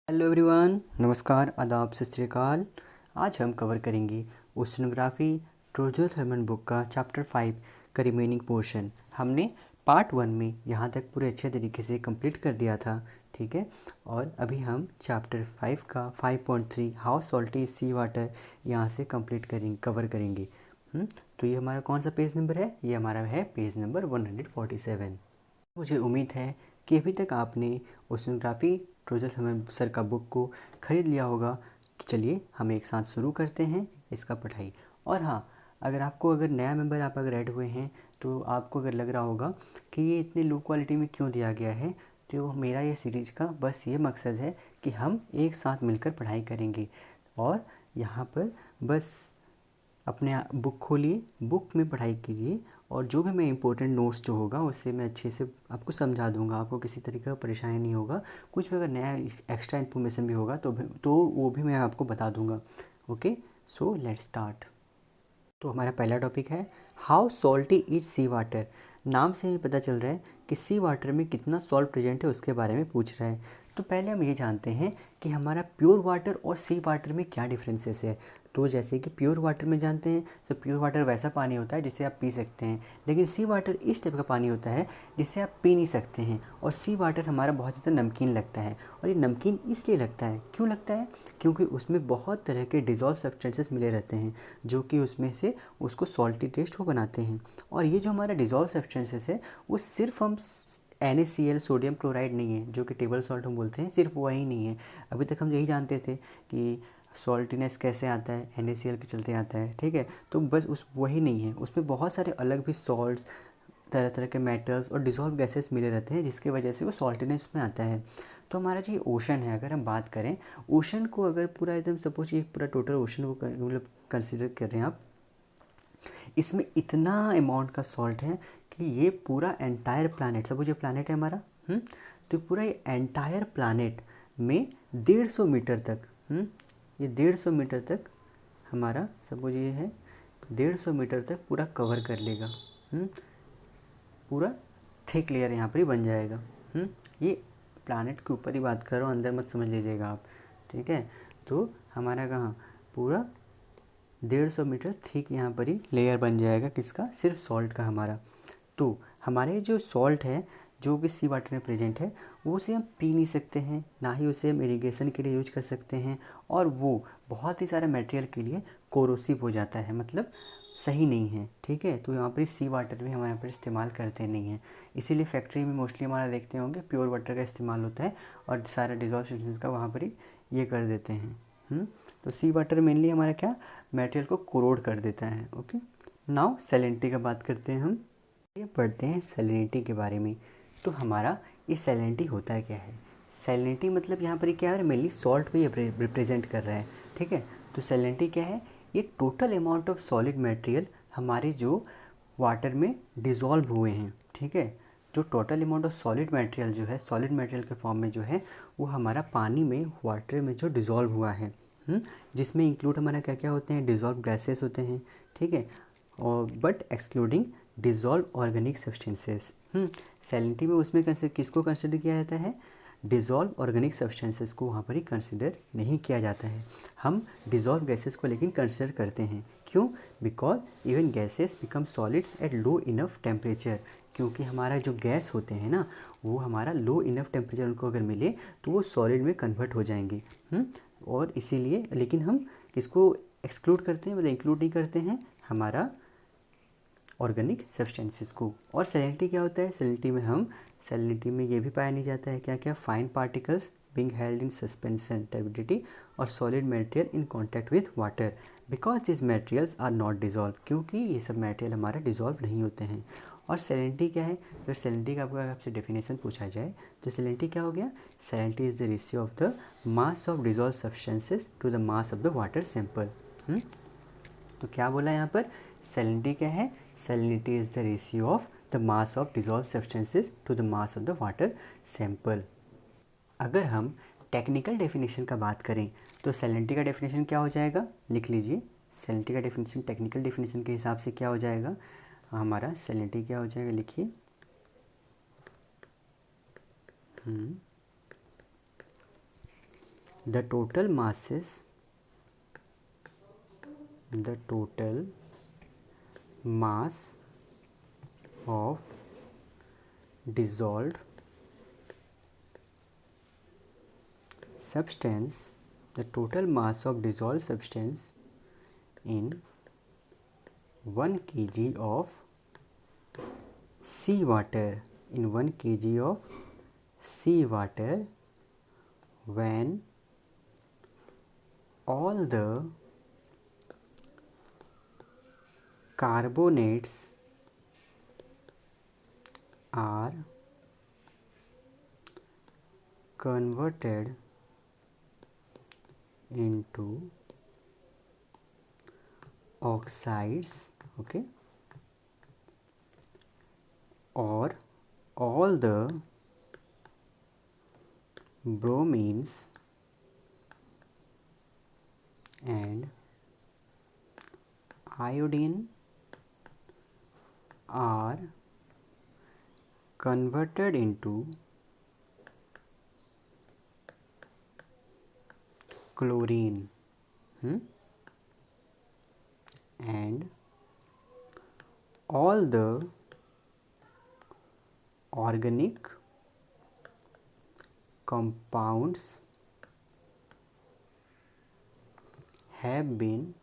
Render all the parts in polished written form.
Hello everyone, नमस्कार, आदाब, सत श्री अकाल। आज हम कवर करेंगे ओशनोग्राफी ट्रोजर थर्मल बुक का चैप्टर 5 का रिमेनिंग पोर्शन। हमने पार्ट 1 में यहाँ तक पूरे अच्छे तरीके से कंप्लीट कर दिया था, ठीक है। और अभी हम चैप्टर 5 का 5.3 how salty is sea water यहाँ से कंप्लीट कवर करेंगे। तो ये हमारा कौन सा पेज नंबर है? ये हमारा है पेज नंबर 147। मुझे उम्मीद है कि अभी तक आपने ओशनोग्राफी ट्रोजर थर्मल सर का बुक को ख़रीद लिया होगा। तो चलिए हम एक साथ शुरू करते हैं इसका पढ़ाई। और हाँ, अगर नया मेंबर आप अगर ऐड हुए हैं तो आपको अगर लग रहा होगा कि ये इतने लो क्वालिटी में क्यों दिया गया है, तो मेरा ये सीरीज़ का बस ये मकसद है कि हम एक साथ मिलकर पढ़ाई करेंगे। और यहाँ पर बस अपने बुक खोलिए, बुक में पढ़ाई कीजिए, और जो भी मैं इंपॉर्टेंट नोट्स जो होगा उससे मैं अच्छे से आपको समझा दूंगा। आपको किसी तरीके का परेशानी नहीं होगा। कुछ भी अगर नया एक्स्ट्रा इन्फॉर्मेशन भी होगा तो वो भी मैं आपको बता दूंगा। Okay, so let's start. तो हमारा पहला टॉपिक है how salty is sea water. नाम से ही पता चल रहा है कि सी वाटर में कितना सॉल्ट प्रेजेंट है उसके बारे में पूछ रहा है। तो पहले हम ये जानते हैं कि हमारा प्योर वाटर और सी वाटर में क्या डिफरेंसेस है। तो जैसे कि प्योर वाटर में जानते हैं तो प्योर वाटर वैसा पानी होता है जिसे आप पी सकते हैं, लेकिन सी वाटर इस टाइप का पानी होता है जिसे आप पी नहीं सकते हैं। और सी वाटर हमारा बहुत ज़्यादा नमकीन लगता है, और ये नमकीन इसलिए लगता है, क्यों लगता है? क्योंकि उसमें बहुत तरह के डिज़ोल्व सब्सटेंसेस मिले रहते हैं जो कि उसमें से उसको सॉल्टी टेस्ट को बनाते हैं। और ये जो हमारा डिज़ोल्व सब्सटेंसेस है वो सिर्फ हम NaCl सोडियम क्लोराइड नहीं है, जो कि टेबल सॉल्ट हम बोलते हैं, सिर्फ वही नहीं है। अभी तक हम यही जानते थे कि सॉल्टीनेस कैसे आता है, NaCl के चलते आता है, ठीक है। तो बस वही नहीं है, उसमें बहुत सारे अलग भी सॉल्ट्स, तरह तरह के मेटल्स और डिज़ोल्व गैसेस मिले रहते हैं जिसकी वजह से वो सॉल्टीनेस में आता है। तो हमारा जो ओशन है, अगर हम बात करें ओशन को, अगर पूरा एकदम सपोज ये पूरा टोटल ओशन को मतलब कंसिडर कर रहे हैं आप, इसमें इतना अमाउंट का सॉल्ट है कि ये पूरा एंटायर प्लानट, सपोज ये प्लानट है हमारा, तो पूरा ये एंटायर प्लानट में 150 मीटर तक, ये 150 मीटर तक हमारा, सपोज ये है 150 मीटर तक पूरा कवर कर लेगा। पूरा थिक लेयर यहाँ पर ही बन जाएगा। ये प्लानट के ऊपर ही बात कर रहा हूँ, अंदर मत समझ लीजिएगा आप, ठीक है। तो हमारा कहाँ पूरा 150 मीटर थिक यहाँ पर ही लेयर बन जाएगा, किसका? सिर्फ सॉल्ट का हमारा। तो हमारे जो सॉल्ट है जो कि सी वाटर में प्रेजेंट है वो उसे हम पी नहीं सकते हैं, ना ही उसे हम इरिगेशन के लिए यूज कर सकते हैं, और वो बहुत ही सारे मटेरियल के लिए कोरोसिव हो जाता है, मतलब सही नहीं है, ठीक है। तो यहाँ पर सी वाटर भी हमारे यहाँ पर इस्तेमाल करते नहीं हैं। इसीलिए फैक्ट्री में मोस्टली हमारा देखते होंगे प्योर वाटर का इस्तेमाल होता है, और सारा डिजॉल्व सब्सटेंस का वहाँ पर ही ये कर देते हैं। तो सी वाटर मेनली हमारा क्या मटेरियल को कोरोड कर देता है। ओके, नाउ सैलिनिटी का बात करते हैं हम। ये पढ़ते हैं सैलिनिटी के बारे में। तो हमारा ये सैलिनिटी होता है क्या है? सैलिनिटी मतलब यहाँ पर क्या है, मेनली सॉल्ट को ये रिप्रेजेंट कर रहा है, ठीक है। तो सैलिनिटी क्या है? ये total amount of solid material हमारे जो वाटर में डिज़ोल्व हुए हैं, ठीक है। जो total amount of solid material जो है, सॉलिड मटेरियल के फॉर्म में जो है वो हमारा पानी में, वाटर में जो डिज़ोल्व हुआ है, जिसमें इंक्लूड हमारा क्या क्या होते हैं? डिज़ोल्व गैसेस होते हैं, ठीक है, और but excluding dissolve organic substances. Salinity में उसमें किसको कंसिडर किया जाता है? डिज़ोल्व ऑर्गेनिक सब्सटेंसेस को वहाँ पर ही कंसिडर नहीं किया जाता है। हम डिज़ोल्व गैसेस को लेकिन कंसिडर करते हैं। क्यों? Because even gases become solids at low enough temperature. क्योंकि हमारा जो गैस होते हैं ना, वो हमारा लो इनफ टेम्परेचर उनको अगर मिले तो वो सॉलिड में कन्वर्ट हो जाएंगे। और इसीलिए लेकिन हम किसको एक्सक्लूड करते हैं, मतलब इंक्लूड नहीं करते हैं हमारा ऑर्गेनिक सब्सटेंसेस को। और सैलिनिटी क्या होता है? सैलिनिटी में ये भी पाया नहीं जाता है क्या क्या? Fine particles being held in suspension stability और solid material in contact with water because these materials are not dissolved, क्योंकि ये सब मटेरियल हमारा डिज़ोल्व नहीं होते हैं। और सैलिनिटी क्या है? अगर सैलिनिटी का आपसे डेफिनेशन पूछा जाए तो सैलिनिटी क्या हो गया? Salinity is the ratio of the mass of dissolve substances to the mass of the water sample. तो क्या बोला यहाँ पर? सैलिनिटी क्या है? Salinity is the ratio of the mass of dissolve substances to the mass of the water sample. अगर हम technical definition का बात करें तो सैलिनिटी का डेफिनेशन क्या हो जाएगा? लिख लीजिए। सैलिनिटी का डेफिनेशन टेक्निकल डेफिनेशन के हिसाब से क्या हो जाएगा हमारा? सैलिनिटी क्या हो जाएगा, लिखिए। the total mass of dissolved substance, the total mass of dissolved substance in 1 kg of seawater, in 1 kg of seawater, when all the carbonates are converted into oxides, okay, or all the bromines and iodine are converted into chlorine, and all the organic compounds have been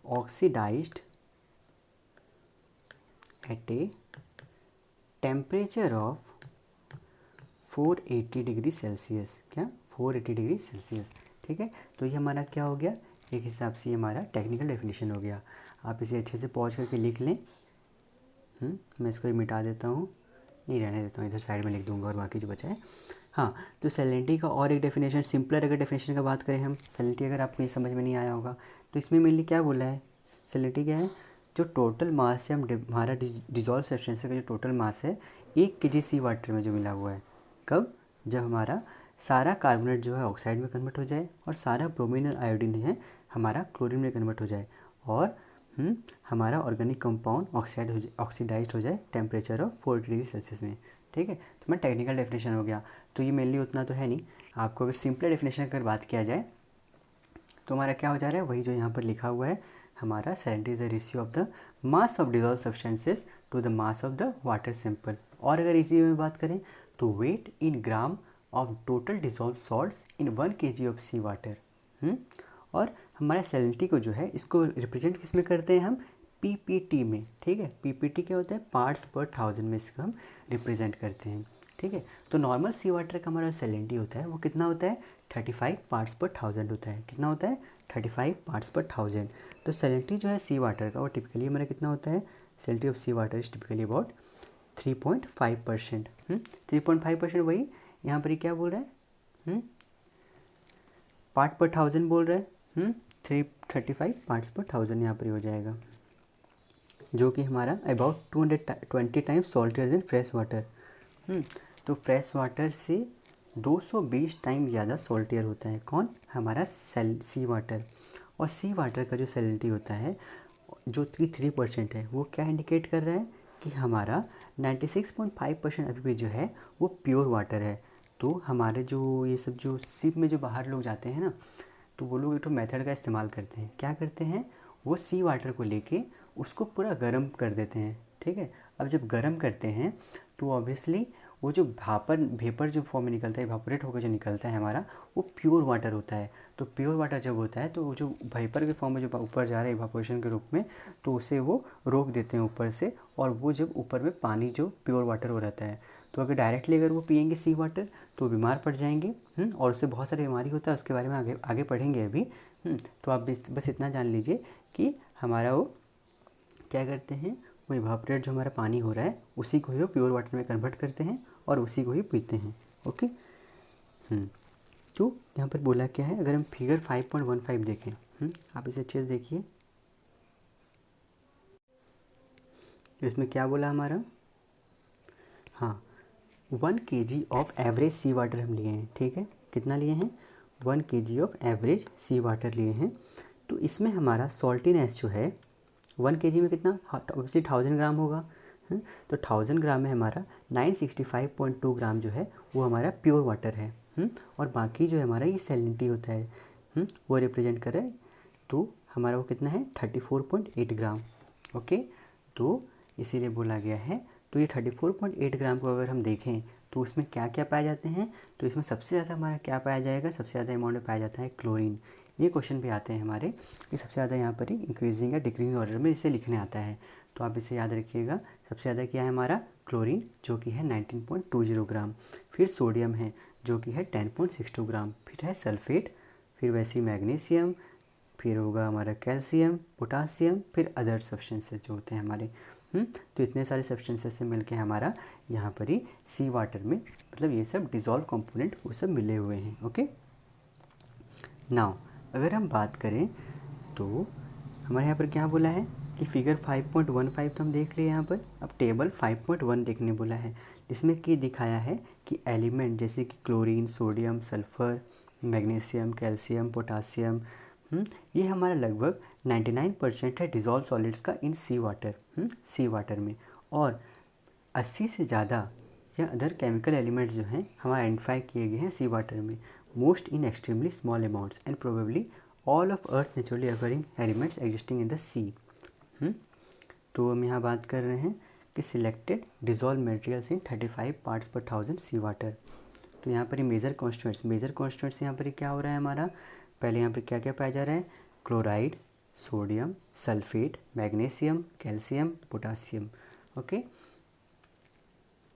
oxidized at a temperature of 480 degree Celsius. क्या 480 degree Celsius, ठीक है। तो ये हमारा क्या हो गया, एक हिसाब से ये हमारा टेक्निकल डेफिनेशन हो गया। आप इसे अच्छे से पॉज करके लिख लें। मैं इसको मिटा देता हूँ, नहीं रहने देता हूँ, इधर साइड में लिख दूंगा और बाकी जो बचा है। हाँ, तो सैलिनिटी का और एक डेफिनेशन, सिंपलर अगर डेफिनेशन का बात करें हम, सैलिनिटी अगर आपको ये समझ में नहीं आया होगा तो इसमें मेनली क्या बोला है, सैलिनिटी क्या है, जो टोटल मास है हमारा डिजॉल्व सब्सटेंस का जो टोटल मास है 1 kg सी वाटर में जो मिला हुआ है, कब, जब हमारा सारा कार्बोनेट जो है ऑक्साइड में कन्वर्ट हो जाए और सारा ब्रोमीन और आयोडीन है हमारा क्लोरीन में कन्वर्ट हो जाए और हमारा ऑर्गेनिक कंपाउंड ऑक्सीडाइज्ड हो जाए टेम्परेचर ऑफ 4 डिग्री सेल्सियस में, ठीक है। तो मैं टेक्निकल डेफिनेशन हो गया। तो ये मेनली उतना तो है नहीं, आपको अगर सिंपल डेफिनेशन अगर बात किया जाए तो हमारा क्या हो जा रहा है, वही जो यहाँ पर लिखा हुआ है हमारा, salinity is the ratio of the mass of dissolve substances to the mass of the water sample. और अगर इसी में बात करें तो weight in gram of total dissolve salts in 1 kg of sea water. और हमारा सैलिनिटी को जो है इसको रिप्रेजेंट किस में करते हैं हम, पीपीटी में, ठीक है। पीपीटी क्या होता है, पार्ट्स पर थाउजेंड में इसको हम रिप्रेजेंट करते हैं, ठीक है। तो नॉर्मल सी वाटर का हमारा सैलिनिटी होता है वो कितना होता है, 35 पार्ट्स पर थाउजेंड होता है। कितना होता है, 35 पार्ट्स पर थाउजेंड। तो सैलिनिटी जो है सी वाटर का वो टिपिकली हमारा कितना होता है, salinity of sea water is typically about 3.5%। 3.5% वही यहाँ पर क्या बोल रहा है, पार्ट पर थाउजेंड बोल रहा है, 335 पार्ट्स पर थाउजेंड यहाँ पर हो जाएगा, जो कि हमारा about 220 times saltier than fresh water. तो फ्रेश वाटर से 220 टाइम ज़्यादा सॉल्टियर होता है कौन, हमारा सी वाटर। और सी वाटर का जो सैलिनिटी होता है जो 3% है वो क्या इंडिकेट कर रहा है कि हमारा 96.5% अभी भी जो है वो प्योर वाटर है। तो हमारे जो ये सब जो शिप में जो बाहर लोग जाते हैं ना, तो वो लोग एक तो मेथड का इस्तेमाल करते हैं, क्या करते हैं, वो सी वाटर को लेके उसको पूरा गर्म कर देते हैं, ठीक है। अब जब गर्म करते हैं तो ऑब्वियसली वो जो वेपर जो फॉर्म में निकलता है, इवापोरेट होकर जो निकलता है हमारा, वो प्योर वाटर होता है। तो प्योर वाटर जब होता है तो वो जो वेपर के फॉर्म में जो ऊपर जा रहा है इवापोरेशन के रूप में, तो उसे वो रोक देते हैं ऊपर से, और वो जब ऊपर में पानी जो प्योर वाटर हो रहता है, तो अगर डायरेक्टली अगर वो पियेंगे सी वाटर तो बीमार पड़ जाएंगे, और उससे बहुत सारी बीमारी होता है, उसके बारे में आगे पढ़ेंगे अभी। तो आप बस इतना जान लीजिए कि हमारा वो क्या करते हैं, वो इवापोरेट जो हमारा पानी हो रहा है उसी को ही वो प्योर वाटर में कन्वर्ट करते हैं और उसी को ही पीते हैं, ओके। तो यहाँ पर बोला क्या है, अगर हम फिगर 5.15 देखें, आप इसे अच्छे से देखिए, इसमें क्या बोला हमारा, हाँ 1 kg of average sea water हम लिए हैं, ठीक है। कितना लिए हैं, 1 kg of average sea water लिए हैं। तो इसमें हमारा सॉल्टीनेस जो है 1 kg में कितना, ऑब्वियसली 1000 ग्राम होगा, तो 1000 ग्राम में हमारा 965.2 ग्राम जो है वो हमारा प्योर वाटर है। और बाकी जो है हमारा ये सैलिनिटी होता है, वो रिप्रेजेंट कर रहा है, तो हमारा वो कितना है 34.8 ग्राम। ओके, तो इसीलिए बोला गया है। तो ये 34.8 ग्राम को अगर हम देखें तो उसमें क्या क्या पाए जाते हैं, तो इसमें सबसे ज़्यादा हमारा क्या पाया जाएगा, सबसे ज़्यादा अमाउंट में पाया जाता है क्लोरीन। ये क्वेश्चन भी आते हैं हमारे कि सबसे ज़्यादा यहाँ पर ही इंक्रीजिंग या डिक्रीजिंग ऑर्डर में इसे लिखने आता है, तो आप इसे याद रखिएगा। सबसे ज़्यादा क्या है हमारा क्लोरीन जो कि है 19.20 ग्राम, फिर सोडियम है जो कि है 10.62 ग्राम, फिर है सल्फेट, फिर वैसे ही मैग्नीशियम, फिर होगा हमारा कैल्शियम, पोटासियम, फिर अदर सब्सटेंसेस जो होते हैं हमारे। तो इतने सारे सब्सटेंसेस से मिलके हमारा यहाँ पर ही सी वाटर में मतलब ये सब डिज़ोल्व कंपोनेंट वो सब मिले हुए हैं। ओके, नाउ अगर हम बात करें तो हमारे यहाँ पर क्या बोला है कि फिगर 5.15 तो हम देख लिए यहाँ पर। अब टेबल 5.1 देखने बोला है, जिसमें कि दिखाया है कि एलिमेंट जैसे कि chlorine, sodium, sulphur, magnesium, calcium, potassium, ये हमारा लगभग 99% है डिज़ोल्व सॉलिड्स का इन सी वाटर, सी वाटर में। और 80 से ज़्यादा या अदर केमिकल एलिमेंट्स जो हैं हमारे आइडेंटिफाई किए गए हैं सी वाटर में, most in extremely small amounts and probably all of earth naturally occurring elements existing in the sea. तो हम यहाँ बात कर रहे हैं कि selected dissolve materials in 35 parts per 1000 C water. तो यहाँ पर ही मेजर कॉन्स्टिट्यूएंट्स यहाँ पर क्या हो रहा है हमारा, पहले यहाँ पर क्या क्या पाया जा रहा है, chloride, sodium, sulphate, magnesium, calcium, potassium. Okay,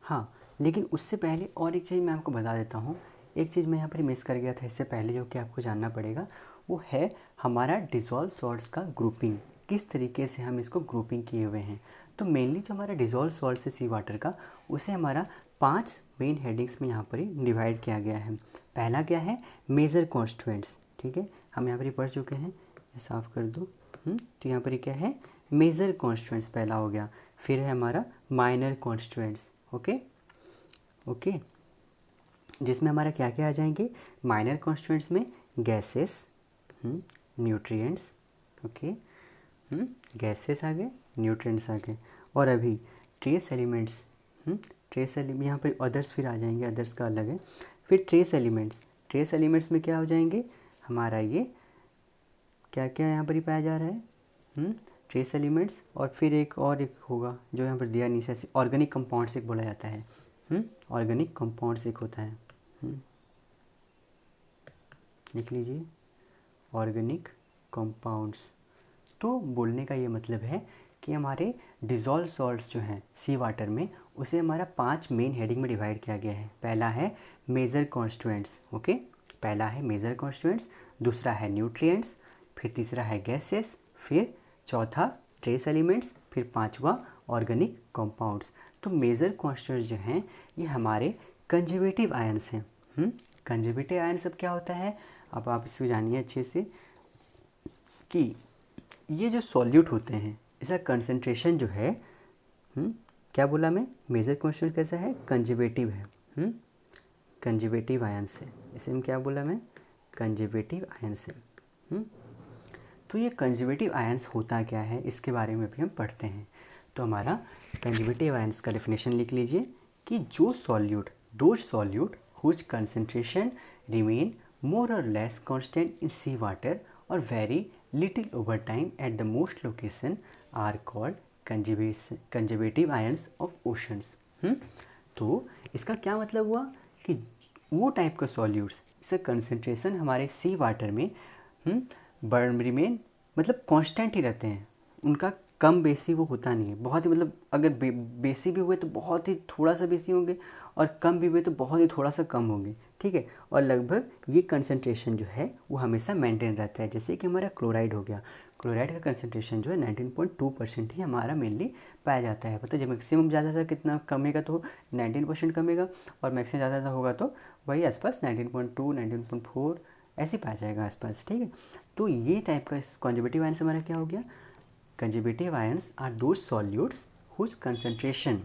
हाँ, लेकिन उससे पहले और एक चीज़ मैं आपको बता देता हूँ। एक चीज़ मैं यहाँ पर मिस कर गया था इससे पहले, जो कि आपको जानना पड़ेगा, वो है हमारा डिज़ोल्व सॉल्ट्स का ग्रुपिंग, किस तरीके से हम इसको ग्रुपिंग किए हुए हैं। तो मेनली जो हमारा डिज़ोल्व सॉल्ट है सी वाटर का, उसे हमारा 5 मेन हेडिंग्स में यहाँ पर ही डिवाइड किया गया है। पहला क्या है, मेजर कॉन्स्टिट्यूएंट्स। ठीक है, हम यहाँ पर ही पढ़ चुके हैं, ये साफ़ कर दो। तो यहाँ पर क्या है, मेजर कॉन्स्टिट्यूएंट्स पहला हो गया। फिर है हमारा माइनर कॉन्स्टिट्यूएंट्स। ओके, जिसमें हमारा क्या क्या आ जाएंगे, माइनर कॉन्स्टिट्यूएंट्स में गैसेस, न्यूट्रिएंट्स। ओके, गैसेस आ गए, न्यूट्रिएंट्स आ गए। और अभी ट्रेस एलिमेंट्स, ट्रेस एलिमेंट यहाँ पर अदर्स फिर आ जाएंगे, अदर्स का अलग है। फिर ट्रेस एलिमेंट्स में क्या हो जाएंगे हमारा, ये क्या क्या यहाँ पर ही पाया जा रहा है, ट्रेस एलिमेंट्स। और फिर एक होगा जो यहाँ पर दिया नहीं है, ऑर्गेनिक कंपाउंड्स एक बोला जाता है। ऑर्गेनिक कंपाउंड्स एक होता है, लिख लीजिए, ऑर्गेनिक कंपाउंड्स। तो बोलने का ये मतलब है कि हमारे डिज़ोल्व सॉल्ट्स जो हैं सी वाटर में, उसे हमारा 5 मेन हेडिंग में डिवाइड किया गया है। पहला है मेजर कॉन्स्टिट्यूएंट्स। ओके, पहला है मेजर कॉन्स्टिट्यूएंट्स, दूसरा है न्यूट्रिएंट्स, फिर तीसरा है गैसेस, फिर चौथा ट्रेस एलिमेंट्स, फिर पांचवा ऑर्गेनिक कंपाउंड्स। तो मेजर कॉन्स्टिट्यूएंट्स जो हैं ये हमारे कंजर्वेटिव आयंस हैं। कंजर्वेटिव आयंस अब क्या होता है, अब आप इसको जानिए अच्छे से कि ये जो सॉल्यूट होते हैं इसका कंसंट्रेशन जो है, क्या बोला मैं, मेजर कॉन्स्टिट्यूएंट कैसा है, कंजर्वेटिव है, कंजर्वेटिव आयंस है। इसे हम क्या बोला मैं, कंजर्वेटिव आयंस है। तो ये कंजर्वेटिव आयंस होता क्या है, इसके बारे में भी हम पढ़ते हैं। तो हमारा कंजर्वेटिव आयंस का डेफिनेशन लिख लीजिए कि जो solute, those solute whose concentration remain more or less constant in sea water or vary little over time at the most location are called conservative ions of oceans। तो इसका क्या मतलब हुआ कि वो टाइप का सॉल्यूट्स, इसका कंसंट्रेशन हमारे सी वाटर में रिमेन मतलब कांस्टेंट ही रहते हैं, उनका कम बेसी वो होता नहीं है, बहुत ही मतलब अगर बेसी भी हुए तो बहुत ही थोड़ा सा बेसी होंगे, और कम भी हुए तो बहुत ही थोड़ा सा कम होंगे। ठीक है, और लगभग ये कंसंट्रेशन जो है वो हमेशा मेंटेन रहता है। जैसे कि हमारा क्लोराइड हो गया, क्लोराइड का कंसंट्रेशन जो है 19.2% ही हमारा मेनली पाया जाता है। मतलब जब मैक्सिमम ज़्यादा सा कितना कमेगा तो 19% कमेगा, और मैक्सिमम ज़्यादा सा होगा तो वही आसपास 19.2, 19.4 ऐसे पाया जाएगा आसपास। ठीक है, तो ये टाइप का कंजर्वेटिव आयंस हमारा क्या हो गया, conservative ions are those solutes whose concentration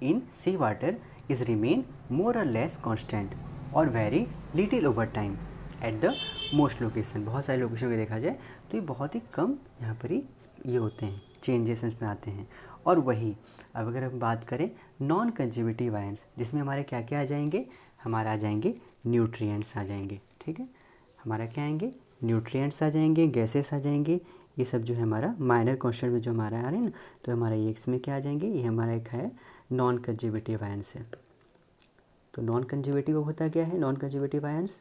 in sea water is remain more or less constant or vary little over time at the most location। बहुत सारे लोकेशन को देखा जाए तो ये बहुत ही कम यहाँ पर ही ये होते हैं, चेंजेस इसमें आते हैं। और वही अब अगर हम बात करें नॉन कंजर्वेटिव आयंस, जिसमें हमारे क्या क्या आ जाएंगे, हमारा आ जाएंगे न्यूट्रिएंट्स आ जाएंगे, ठीक है, हमारा क्या आएंगे, न्यूट्रिएंट्स आ जाएंगे, गैसेस आ जाएंगे, ये सब जो है हमारा माइनर क्वेश्चन में जो हमारा आ रहे हैं ना, तो हमारा ये इसमें क्या आ जाएंगे, ये हमारा एक है नॉन कंजर्वेटिव आयंस है। तो नॉन कंजर्वेटिव होता क्या है, नॉन कंजर्वेटिव आयंस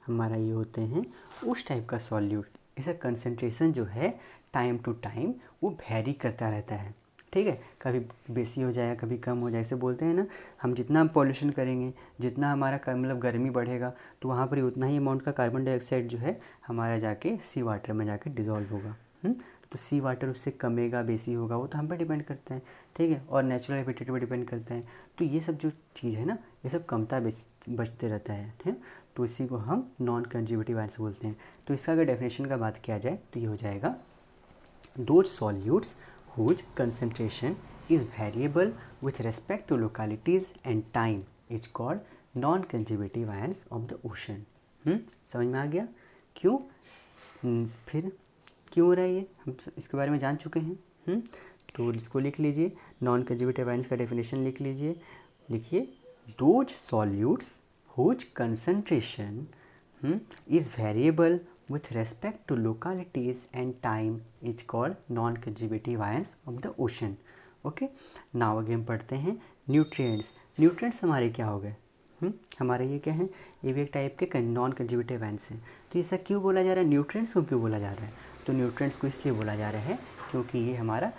हमारा ये होते हैं उस टाइप का सॉल्यूट, इसका कंसंट्रेशन जो है टाइम टू टाइम वो वेरी करता रहता है, ठीक है, कभी बेसी हो जाएगा कभी कम हो जाए, ऐसे बोलते हैं ना, हम जितना पॉल्यूशन करेंगे, जितना हमारा मतलब गर्मी बढ़ेगा, तो वहाँ पर उतना ही अमाउंट का कार्बन डाइऑक्साइड जो है हमारा जाके सी वाटर में जाके डिज़ोल्व होगा। तो सी वाटर उससे कमेगा बेसी होगा, वो तो हम पे डिपेंड करता है, ठीक है, और नेचुरल हैबिटेट पर डिपेंड करता है। तो ये सब जो चीज़ है ना, ये सब कमता बचते रहता है, ठीक है, तो इसी को हम नॉन कंजर्वेटिव आयंस बोलते हैं। तो इसका अगर डेफिनेशन का बात किया जाए तो ये हो जाएगा, those solutes whose concentration is variable with respect to localities and time is called non-conservative ions of the ocean। समझ में आ गया क्यों? फिर क्यों हो रहा है ये, हम इसके बारे में जान चुके हैं। तो इसको लिख लीजिए, नॉन कंजर्वेटिव आयंस का डेफिनेशन लिख लीजिए, लिखिए, those solutes whose concentration is variable with respect to localities and time is called non-conservative ions of the ocean। Okay, now आगे हम पढ़ते हैं न्यूट्रिएंट्स। न्यूट्रिएंट्स हमारे क्या हो गए, हमारे ये क्या है, ये भी एक टाइप के नॉन कंजर्वेटिव आयंस हैं। तो ऐसा क्यों बोला जा रहा है, न्यूट्रिएंट्स को क्यों बोला जा रहा है, तो न्यूट्रिएंट्स को इसलिए बोला जा रहा है क्योंकि ये हमारा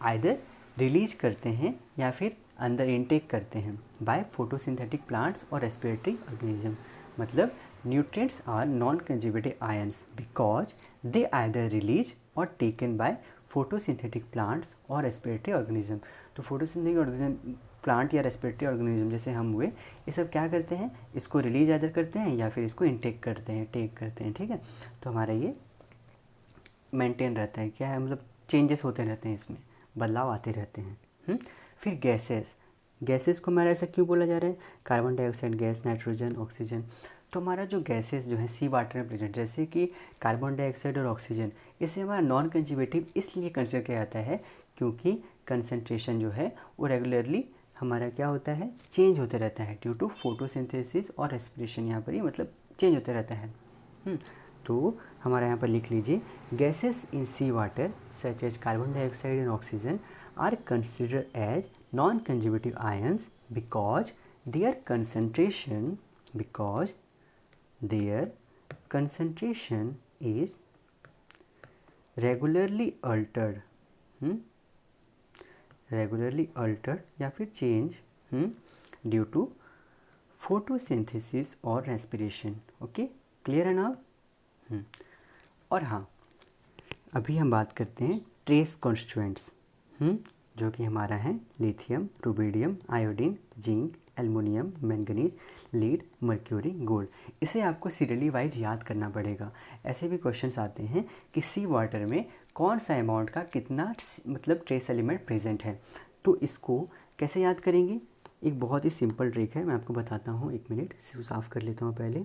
आइदर रिलीज करते हैं या फिर अंदर इनटेक करते हैं बाय फोटोसिंथेटिक प्लांट्स और रेस्पिरेटरी ऑर्गेनिज्म। मतलब nutrients are non-conservative ions because they either release or taken by photosynthetic plants or respiratory organism। तो photosynthetic organism प्लांट या रेस्पिरेटरी ऑर्गेनिज्म जैसे हम हुए, ये सब क्या करते हैं, इसको रिलीज आइदर करते हैं या फिर इसको इनटेक करते हैं, टेक करते हैं, ठीक है। तो हमारा ये मेंटेन रहता है, क्या है, मतलब चेंजेस होते रहते हैं, इसमें बदलाव आते रहते हैं। फिर गैसेस को हमारा ऐसा क्यों बोला जा रहा है, carbon dioxide gas, nitrogen, oxygen. तो हमारा जो गैसेस जो है सी वाटर में प्रेजेंट, जैसे कि कार्बन डाइऑक्साइड और ऑक्सीजन, इसे हमारा नॉन कंजर्वेटिव इसलिए कंसिडर किया जाता है क्योंकि कंसंट्रेशन जो है वो रेगुलरली हमारा क्या होता है, चेंज होते रहता है ड्यू टू फोटोसिंथेसिस और रेस्पिरेशन, यहाँ पर ही मतलब चेंज होते रहता है। तो हमारा यहाँ पर लिख लीजिए, gases in sea water such as carbon dioxide and oxygen are considered as non conservative ions because their concentration is regularly altered, या फिर चेंज ड्यू टू फोटोसिंथेसिस और रेस्पिरेशन। ओके, क्लियर है ना। और हाँ, अभी हम बात करते हैं ट्रेस कॉन्स्टिट्यूएंट्स, जो कि हमारा है lithium, rubidium, iodine, zinc, aluminium, manganese, lead, mercury, gold. इसे आपको सीरियली वाइज याद करना पड़ेगा। ऐसे भी क्वेश्चंस आते हैं कि सी वाटर में कौन सा अमाउंट का कितना मतलब ट्रेस एलिमेंट प्रेजेंट है, तो इसको कैसे याद करेंगे। एक बहुत ही सिंपल ट्रिक है, मैं आपको बताता हूँ, एक मिनट इसको साफ़ कर लेता हूँ पहले।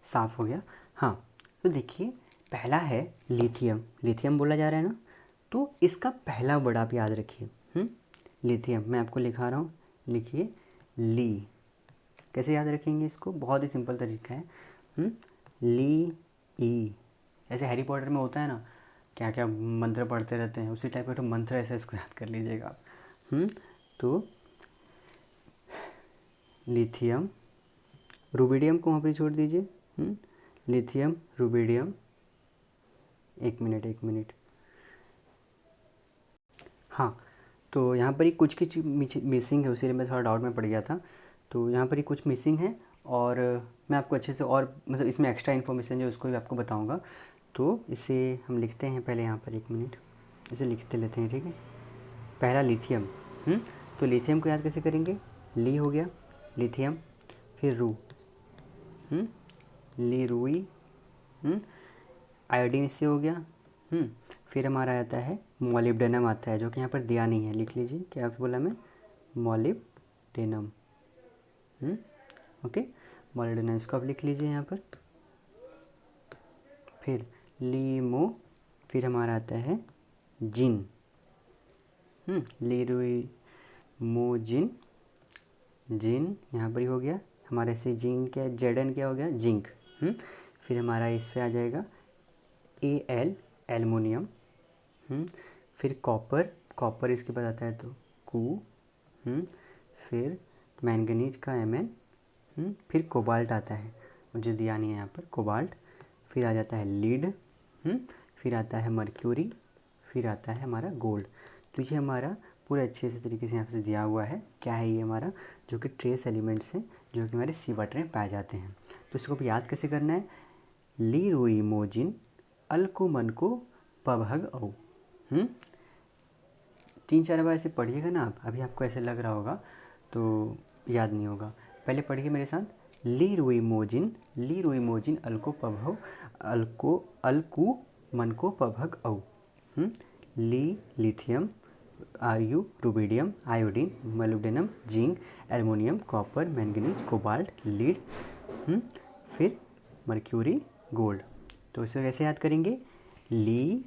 साफ़ हो गया। हाँ, तो देखिए, पहला है लिथियम, लिथियम बोला जा रहा है ना, तो इसका पहला वर्ड आप याद रखिए, लिथियम। मैं आपको लिखा रहा हूँ, लिखिए ली। कैसे याद रखेंगे इसको, बहुत ही सिंपल तरीका है, ली ई। ऐसे हैरी पॉटर में होता है ना, क्या क्या मंत्र पढ़ते रहते हैं, उसी टाइप का तो मंत्र ऐसे इसको याद कर लीजिएगा आप। तो लिथियम, रुबिडियम को वहाँ पर छोड़ दीजिए, लिथियम, रुबिडियम, एक मिनट। हाँ, तो यहाँ पर ही कुछ की चीज़ मिसिंग है, उसी लिए मैं थोड़ा डाउट में पड़ गया था। तो यहाँ पर ही कुछ मिसिंग है और मैं आपको अच्छे से और मतलब इसमें एक्स्ट्रा इन्फॉर्मेशन जो उसको भी आपको बताऊँगा। तो इसे हम लिखते हैं पहले, यहाँ पर एक मिनट इसे लिखते लेते हैं, ठीक है। पहला लिथियम, तो लिथियम को याद कैसे करेंगे, ली हो गया लिथियम, फिर रू, ली रुई, आयोडीन इससे हो गया, फिर हमारा आता है मॉलिब्डेनम आता है, जो कि यहाँ पर दिया नहीं है, लिख लीजिए, क्या बोला मैं, मॉलिब्डेनम। ओके, मॉलिब्डेनम इसको आप लिख लीजिए यहाँ पर। फिर लीमो, फिर हमारा आता है जिन, लीरुई मोजिन, जिन यहाँ पर ही हो गया हमारा। से जिंक क्या है, जेडन क्या हो गया, जिंक। फिर हमारा इस पे आ जाएगा एल, एल्युमिनियम। फिर कॉपर, कॉपर इसके बाद आता है तो कू। फिर मैंगनीज का Mn। फिर कोबाल्ट आता है, मुझे दिया नहीं है यहाँ पर, कोबाल्ट। फिर आ जाता है लीड। फिर आता है मर्क्यूरी। फिर आता है हमारा गोल्ड। तो ये हमारा पूरे अच्छे से तरीके से यहाँ से दिया हुआ है। क्या है ये हमारा, जो कि ट्रेस एलिमेंट्स हैं जो कि हमारे सी वाटर में पाए जाते हैं। तो इसको भी याद कैसे करना है, ली रुई मोजिन अलको मन को पभग औ। 3-4 बार ऐसे पढ़िएगा ना आप, अभी आपको ऐसे लग रहा होगा तो याद नहीं होगा। पहले पढ़िए मेरे साथ, ली रुई मोजिन, ली रुई मोजिन अलको पभव, अलको अलकू मन को पभग औ। ली lithium, R U rubidium, iodine, molybdenum, zinc, aluminium, copper, manganese, cobalt, lead. फिर मर्क्यूरी, गोल्ड। तो इसे कैसे याद करेंगे, ली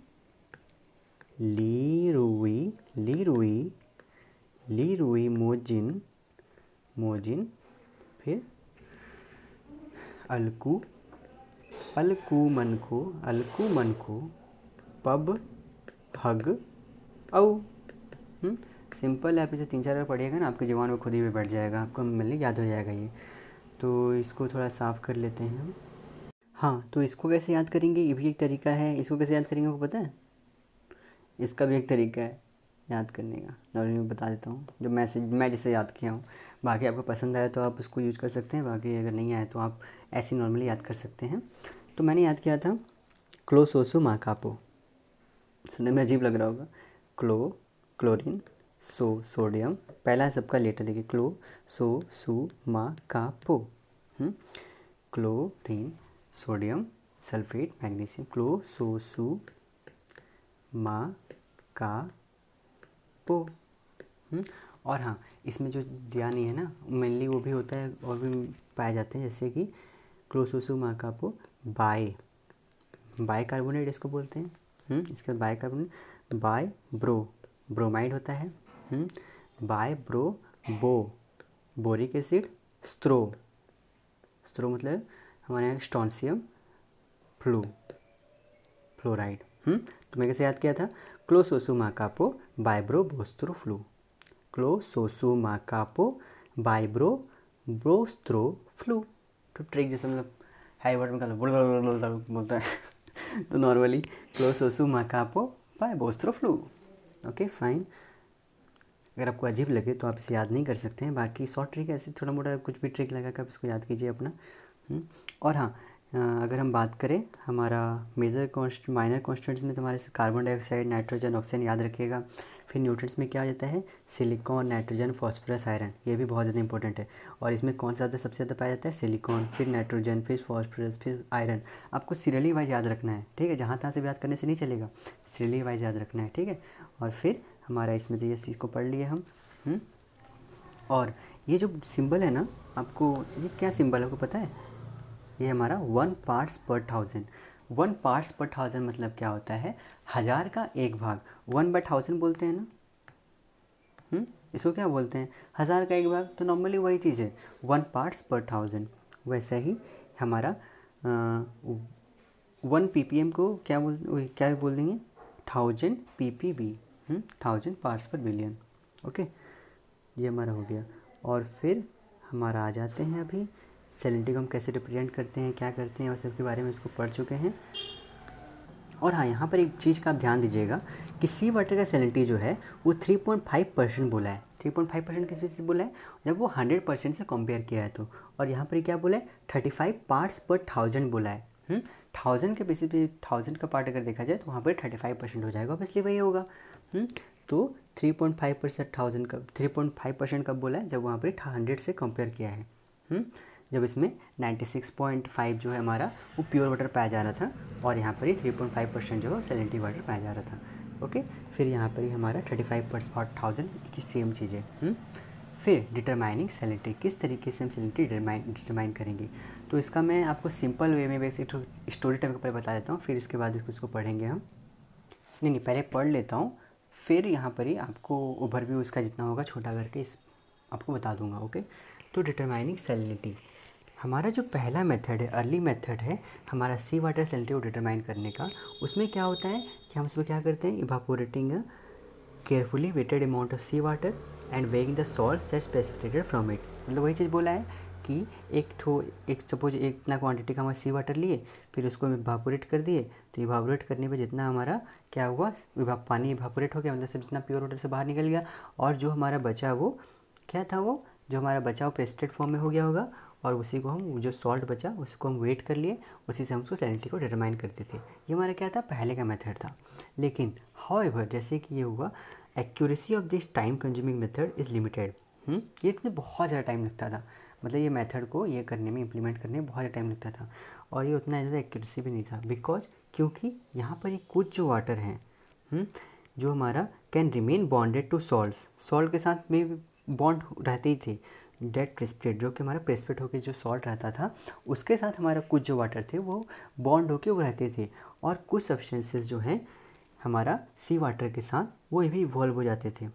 रुई, ली रुई, ली रुई मोजिन, मोजिन। फिर अलकू, अलकू मन को, अलकू मन को पब हग औ। सिंपल है, आप इसे 3-4 बार पढ़िएगा ना, आपकी ज़ुबान में खुद ही बैठ जाएगा, आपको मतलब याद हो जाएगा ये। तो इसको थोड़ा साफ़ कर लेते हैं हम। हाँ, तो इसको कैसे याद करेंगे, ये भी एक तरीका है। इसको कैसे याद करेंगे आपको पता है, इसका भी एक तरीका है याद करने का, नॉर्मली मैं बता देता हूँ जो मैं जिसे याद किया हूँ। बाकी आपको पसंद आया तो आप उसको यूज कर सकते हैं, बाकी अगर नहीं आया तो आप ऐसे नॉर्मली याद कर सकते हैं। तो मैंने याद किया था क्लोसोसो माकापो। सुनने में अजीब लग रहा होगा, क्लोरीन, सोडियम। पहला है सबका लेटर देखिए, क्लोसोसुमाकापो। क्लोरीन, सोडियम, सल्फेट, मैग्नीशियम, क्लोसोसुमाकापो। और हाँ, इसमें जो दिया नहीं है ना, मेनली वो भी होता है और भी पाए जाते हैं, जैसे कि क्लोसोसुमाकापो बाई कार्बोनेट इसको बोलते हैं। इसके बाद बाई कार्बोनेट, बाई ब्रोमाइड होता है। बाई बोरिक एसिड, स्ट्रो मतलब हमारे यहाँ स्ट्रोंशियम फ्लोराइड। तो मैं कैसे याद किया था, क्लोसोसुमाकापो बाइब्रोबोस्ट्रोफ्लू, क्लोसोसुमाकापो बाइब्रोबोस्ट्रोफ्लू। तो ट्रिक जैसे मतलब हाई वर्ड में बोलता है तो नॉर्मली क्लोसोसुमाकापो बाइब्रोबोस्ट्रोफ्लू। Okay fine. अगर आपको अजीब लगे तो आप इसे याद नहीं कर सकते हैं, बाकी शॉर्ट ट्रिक ऐसे थोड़ा मोटा कुछ भी ट्रिक लगा कर आप इसको याद कीजिए अपना। और हाँ, अगर हम बात करें हमारा माइनर कॉन्स्टेंट्स में तो हमारे कार्बन डाइऑक्साइड, नाइट्रोजन, ऑक्सीजन याद रखिएगा। फिर न्यूट्रिएंट्स में क्या आ जाता है, सिलिकॉन, नाइट्रोजन, फॉस्फोरस, आयरन, ये भी बहुत ज़्यादा इंपॉर्टेंट है। और इसमें कौन सा सबसे ज़्यादा पाया जाता है, सिलिकॉन, फिर नाइट्रोजन, फिर फॉस्फोरस, फिर आयरन। आपको सीरियली वाइज याद रखना है, ठीक है, जहाँ तहाँ से याद करने से नहीं चलेगा, सीरियली वाइज याद रखना है, ठीक है। और फिर हमारा इसमें तो ये चीज़ को पढ़ लिए हम। और ये जो सिंबल है ना, आपको ये क्या सिंबल है आपको पता है, ये हमारा 1 पार्ट्स पर 1000। 1 पार्ट्स पर 1000 मतलब क्या होता है, 1000 का एक भाग, 1/1000 बोलते हैं ना। इसको क्या बोलते हैं, 1000 का एक भाग। तो नॉर्मली वही चीज़ है, 1 पार्ट्स पर 1000। वैसे ही हमारा 1 ppm को क्या बोल देंगे, 1000 ppb, 1000 पार्ट्स पर बिलियन। ओके, ये हमारा हो गया। और फिर हमारा आ जाते हैं अभी सैलिनिटी को हम कैसे रिप्रेजेंट करते हैं, क्या करते हैं, और सबके बारे में इसको पढ़ चुके हैं। और हाँ, यहाँ पर एक चीज़ का आप ध्यान दीजिएगा कि सी वाटर का सैलिनिटी जो है वो 3.5% बोला है। 3.5% किस बेसिस बोला है, जब वो 100% से कंपेयर किया है तो। और यहाँ पर क्या बोला है, 35 पार्ट्स पर 1000 बोला है। 1000 के बेसिस पे 1000 का पार्ट अगर देखा जाए तो वहाँ पर 35% हो जाएगा, ऑब्वियसली वही होगा। तो 3.5% 1000 का 3.5% कब बोला है, जब वहाँ पर 100 से कंपेयर किया है। जब इसमें 96.5 जो है हमारा वो प्योर वाटर पाया जा रहा था, और यहाँ पर ही 3.5% जो है सैलिनिटी वाटर पाया जा रहा था। ओके, फिर यहाँ पर ही हमारा 35/1000 की सेम चीज़ है। फिर डिटरमाइनिंग सैलिनिटी, किस तरीके से हम सैलिनिटी डिटरमाइन करेंगे, तो इसका मैं आपको सिंपल वे में बेसिक स्टोरी टाइप के ऊपर बता देता हूँ, फिर इसके बाद इसको पढ़ेंगे हम। नहीं, पहले पढ़ लेता हूँ, फिर यहाँ पर ही आपको ओवरव्यू इसका जितना होगा छोटा करके इस आपको बता दूंगा। ओके, तो डिटरमाइनिंग सैलिनिटी, हमारा जो पहला मेथड है, अर्ली मेथड है हमारा सी वाटर सैलिनिटी को डिटरमाइन करने का, उसमें क्या होता है कि हम उसमें क्या करते हैं, evaporating carefully weighted amount of sea water and weighing the salt that's precipitated from it. मतलब वही चीज़ बोला है कि एक सपोज एक इतना क्वांटिटी का हमारा सी वाटर लिए, फिर उसको इवापोरेट कर दिए, तो इवापोरेट करने पे जितना हमारा क्या हुआ, पानी इवापोरेट हो गया, मतलब सब जितना प्योर वाटर से बाहर निकल गया, और जो हमारा बचा वो क्या था, वो जो हमारा बचा वो प्रेसिपिटेट फॉर्म में हो गया होगा, और उसी को हम जो सॉल्ट बचा उसको हम वेट कर लिए, उसी से हम उसको सैलिनिटी को डिटरमाइन करते थे। ये हमारा क्या था, पहले का मेथड था। लेकिन हाउएवर जैसे कि ये हुआ, accuracy of this time consuming method is limited. ये इसमें बहुत ज़्यादा टाइम लगता था, मतलब ये मेथड को ये करने में, इम्प्लीमेंट करने में बहुत ज़्यादा टाइम लगता था, और ये उतना ज़्यादा एक्यूरेसी भी नहीं था, बिकॉज क्योंकि यहाँ पर ये कुछ जो वाटर हैं जो हमारा can remain bonded to salt के साथ में बॉन्ड रहते ही थे, डेट प्रेसिपिटेट जो कि हमारा प्रेसिपिटेट होकर जो सॉल्ट रहता था उसके साथ हमारा कुछ जो वाटर थे वो बॉन्ड होके वो रहते थे, और कुछ सब्सटेंसेस जो हैं हमारा सी वाटर के साथ वो भी इवॉल्व हो जाते थे,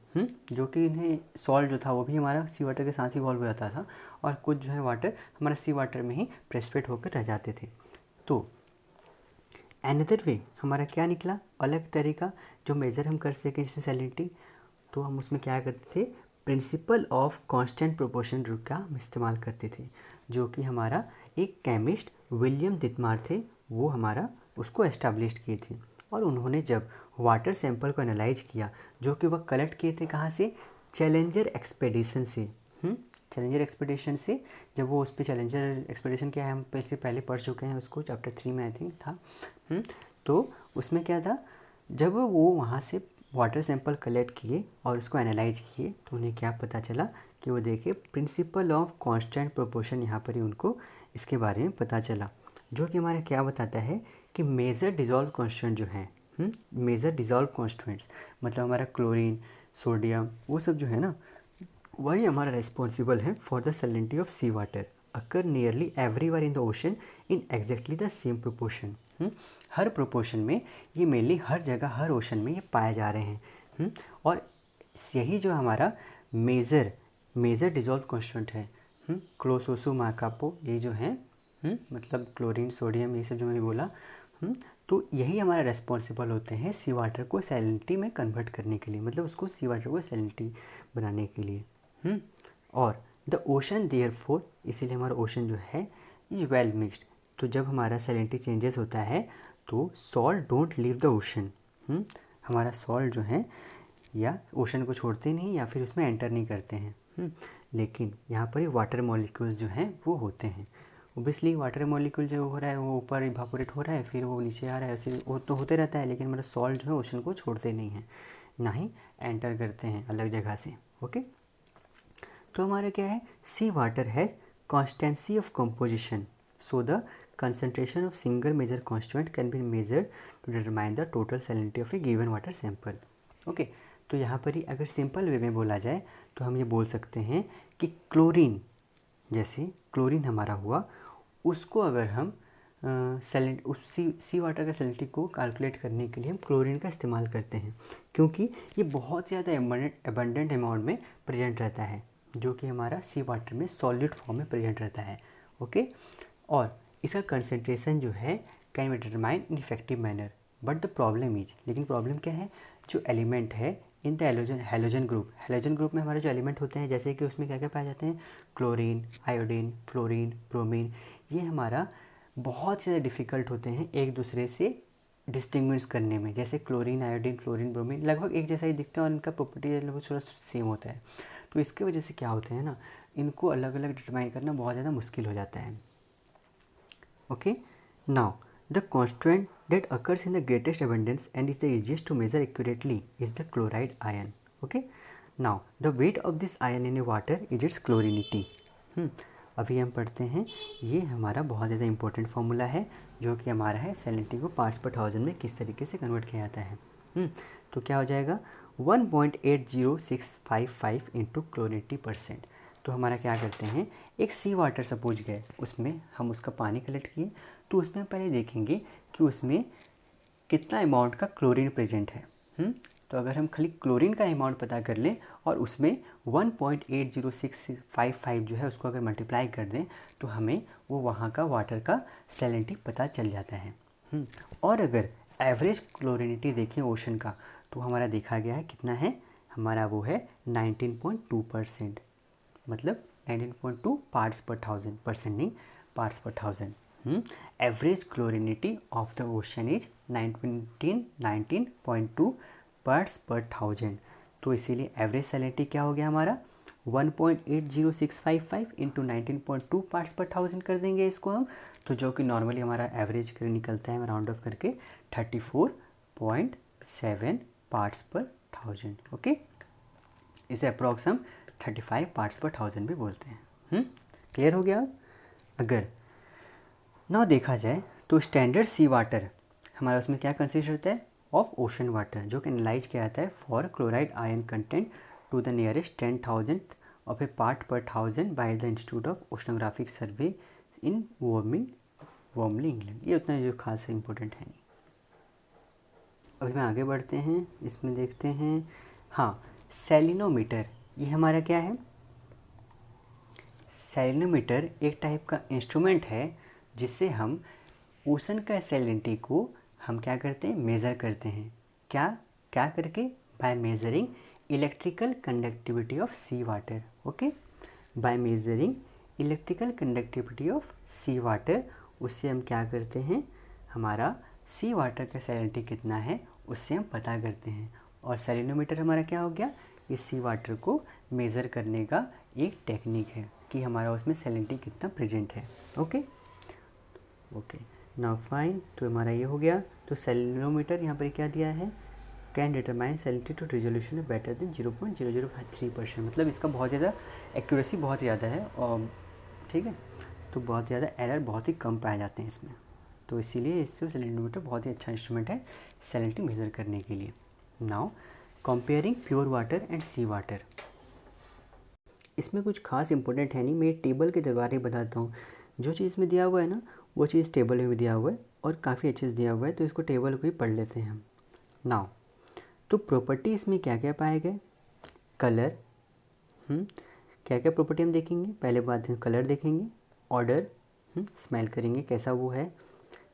जो कि इन्हें सॉल्ट जो था वो भी हमारा सी वाटर के साथ इवॉल्व हो जाता था, और कुछ जो है वाटर हमारा सी वाटर में ही प्रेसिपिटेट होकर रह जाते थे। तो अनदर वे हमारा क्या निकला, अलग तरीका जो मेजर हम कर सकें जैसे सैलिनिटी, तो हम उसमें क्या करते थे, principle of constant proportion rule का हम इस्तेमाल करते थे, जो कि हमारा एक केमिस्ट विलियम दित्मार थे, वो हमारा उसको एस्टैब्लिश किए थे। और उन्होंने जब वाटर सैंपल को एनालाइज किया, जो कि वह कलेक्ट किए थे कहाँ से, चैलेंजर एक्सपेडिशन से। चैलेंजर एक्सपेडिशन से जब वो उस पर चैलेंजर एक्सपेडिशन क्या है हम पहले पढ़ चुके हैं उसको, चैप्टर 3 में आई थिंक था। तो उसमें क्या था, जब वो वहाँ से वाटर सैंपल कलेक्ट किए और उसको एनालाइज किए, तो उन्हें क्या पता चला कि वो देखे प्रिंसिपल ऑफ कांस्टेंट प्रोपोर्शन, यहाँ पर ही उनको इसके बारे में पता चला, जो कि हमारा क्या बताता है कि मेजर डिज़ोल्व कॉन्स्टेंट जो हैं, मेजर डिज़ोल्व कॉन्स्टेंट्स मतलब हमारा क्लोरीन, सोडियम, वो सब जो है ना, वही हमारा रिस्पॉन्सिबल है for the salinity of sea water, occur nearly everywhere in the ocean in exactly the same proportion. हर प्रोपोर्शन में ये मेनली हर जगह हर ओशन में ये पाए जा रहे हैं। और यही जो हमारा मेजर डिज़ोल्व कॉन्स्टेंट है, क्लोसोसो माकापो, ये जो है मतलब क्लोरीन, सोडियम, ये सब जो मैंने बोला, तो यही हमारा रेस्पॉन्सिबल होते हैं सी वाटर को सैलिनिटी में कन्वर्ट करने के लिए, मतलब उसको सी वाटर को सैलिनिटी बनाने के लिए। और द ओशन देयरफॉर, इसीलिए हमारा ओशन जो है इज वेल मिक्सड। तो जब हमारा सैलिनिटी चेंजेस होता है तो salt don't leave the ocean, हमारा सॉल्ट जो है या ओशन को छोड़ते नहीं या फिर उसमें एंटर नहीं करते हैं, लेकिन यहाँ पर ही वाटर मॉलिक्यूल्स जो हैं वो होते हैं। ओबियसली वाटर मॉलिक्यूल जो हो रहा है वो ऊपर इवापोरेट हो रहा है, फिर वो नीचे आ रहा है, ऐसे वो तो होते रहता है, लेकिन हमारा सॉल्ट जो है ओशन को छोड़ते नहीं हैं, ना ही एंटर करते हैं अलग जगह से। ओके, तो हमारा क्या है, sea water has constancy of composition, so the concentration of single major constituent can be measured to determine the total salinity of a given water sample। Okay, तो यहाँ पर ही अगर सिंपल वे में बोला जाए तो हम ये बोल सकते हैं कि क्लोरीन, जैसे क्लोरीन हमारा हुआ, उसको अगर हम सी वाटर का सैलिनिटी को कैलकुलेट करने के लिए हम क्लोरीन का इस्तेमाल करते हैं, क्योंकि ये बहुत ज़्यादा एबंडेंट अमाउंट में प्रेजेंट रहता है, जो कि हमारा सी वाटर में सॉलिड फॉर्म में प्रेजेंट रहता है। ओके, और इसका कंसंट्रेशन जो है can be determine in effective manner, but the problem is, लेकिन प्रॉब्लम क्या है, जो एलिमेंट है इन द हैलोजन ग्रुप में हमारे जो एलिमेंट होते हैं, जैसे कि उसमें क्या क्या पाए जाते हैं, क्लोरीन, आयोडीन, फ्लोरीन, ब्रोमीन, ये हमारा बहुत ज़्यादा डिफ़िकल्ट होते हैं एक दूसरे से डिस्टिंग्विश करने में। जैसे क्लोरीन, आयोडीन, फ्लोरीन, ब्रोमीन लगभग एक जैसा ही दिखते हैं और इनका प्रॉपर्टी लगभग थोड़ा सेम होता है, तो इसकी वजह से क्या होते हैं ना, इनको अलग अलग डिटरमाइन करना बहुत ज़्यादा मुश्किल हो जाता है। Okay, now the constituent that occurs in the greatest abundance and is the easiest to measure accurately is the chloride ion. Okay, now the weight of this ion in a water is its chlorinity। अभी हम पढ़ते हैं, ये हमारा बहुत ज़्यादा important formula है, जो कि हमारा है सैलिनिटी को पार्ट्स पर थाउजेंड में किस तरीके से कन्वर्ट किया जाता है। तो क्या हो जाएगा 1.80655 इंटू क्लोरिनिटी %। तो हमारा क्या करते हैं, एक सी वाटर सपोज गए, उसमें हम उसका पानी कलेक्ट किए, तो उसमें पहले देखेंगे कि उसमें कितना अमाउंट का क्लोरीन प्रेजेंट है। तो अगर हम खाली क्लोरीन का अमाउंट पता कर लें और उसमें 1.80655 जो है उसको अगर मल्टीप्लाई कर दें तो हमें वो वहाँ का वाटर का सैलिनिटी पता चल जाता है। और अगर एवरेज क्लोरिनिटी देखें ओशन का तो हमारा देखा गया है कितना है, हमारा वो है 19.2%, मतलब 19.2 पार्ट्स पर थाउजेंड, परसेंट नहीं, parts per thousand. Average chlorinity of the ocean is 19.2 parts per thousand. तो इसीलिए एवरेज सैलिनिटी क्या हो गया हमारा 1.80655 इंटू 19.2 पार्ट्स पर थाउजेंड कर देंगे इसको हम, तो जो कि नॉर्मली हमारा एवरेज कर निकलता है राउंड ऑफ करके 34.7 पार्ट्स पर थाउजेंड। ओके, इसे अप्रॉक्स हम 35 पार्ट्स पर थाउजेंड भी बोलते हैं। क्लियर हो गया। अगर ना देखा जाए तो स्टैंडर्ड सी वाटर हमारा उसमें क्या कंसिस्ट होता है, ऑफ ओशन वाटर, जो कि एनालाइज किया जाता है for chloride ion content to the nearest 10,000 of a part per thousand by the institute of oceanographic survey in Wormley England. ये उतना जो खास इंपॉर्टेंट है नहीं। अभी में आगे बढ़ते हैं, इसमें देखते हैं। हाँ, सैलिनोमीटर, ये हमारा क्या है, सैलिनोमीटर एक टाइप का इंस्ट्रूमेंट है जिससे हम ओशन का सैलिनिटी को हम क्या करते हैं, मेज़र करते हैं। क्या क्या करके, by measuring electrical conductivity of sea water. Okay, by measuring electrical conductivity of sea water, उससे हम क्या करते हैं, हमारा सी वाटर का सैलिनिटी कितना है उससे हम पता करते हैं। और सैलिनोमीटर हमारा क्या हो गया, इस सी वाटर को मेज़र करने का एक टेक्निक है कि हमारा उसमें सैलिनिटी कितना प्रेजेंट है। ओके ओके, नाउ फाइन, तो हमारा ये हो गया। तो सैलिनोमीटर यहाँ पर क्या दिया है, can determine salinity to resolution better than 0.003%, मतलब इसका बहुत ज़्यादा एक्यूरेसी बहुत ज़्यादा है, और ठीक है, तो बहुत ज़्यादा एरर बहुत ही कम पाए जाते हैं इसमें, तो इसीलिए इससे सैलिनोमीटर बहुत ही अच्छा इंस्ट्रूमेंट है सैलिनिटी मेज़र करने के लिए। Now comparing pure water and sea water, इसमें कुछ खास इंपॉर्टेंट है नहीं, मैं टेबल के द्वारा ही बताता हूँ। जो चीज़ में दिया हुआ है ना वो चीज़ टेबल में भी दिया हुआ है और काफ़ी अच्छे से दिया हुआ है, तो इसको टेबल को ही पढ़ लेते हैं हम। नाउ तो प्रॉपर्टी इसमें क्या क्या पाए गए, कलर, क्या क्या प्रॉपर्टी हम देखेंगे, पहले बात है कलर देखेंगे, ऑर्डर, स्मेल करेंगे कैसा वो है,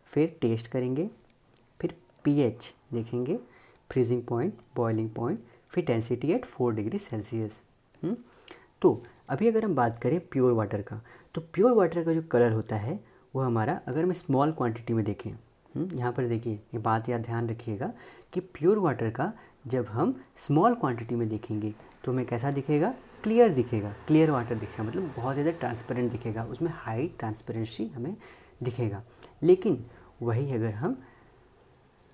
फिर टेस्ट करेंगे, फिर पीएच देखेंगे, फ्रीजिंग पॉइंट, बॉइलिंग पॉइंट, फिर डेंसिटी एट 4 डिग्री सेल्सियस। तो अभी अगर हम बात करें प्योर वाटर का, तो प्योर वाटर का जो कलर होता है वो हमारा, अगर हम स्मॉल क्वांटिटी में देखें, यहाँ पर देखिए ये बात याद ध्यान रखिएगा कि प्योर वाटर का जब हम स्मॉल क्वांटिटी में देखेंगे तो हमें कैसा दिखेगा, क्लियर दिखेगा, क्लियर वाटर दिखेगा, मतलब बहुत ज़्यादा ट्रांसपेरेंट दिखेगा, उसमें हाई ट्रांसपेरेंसी हमें दिखेगा। लेकिन वही अगर हम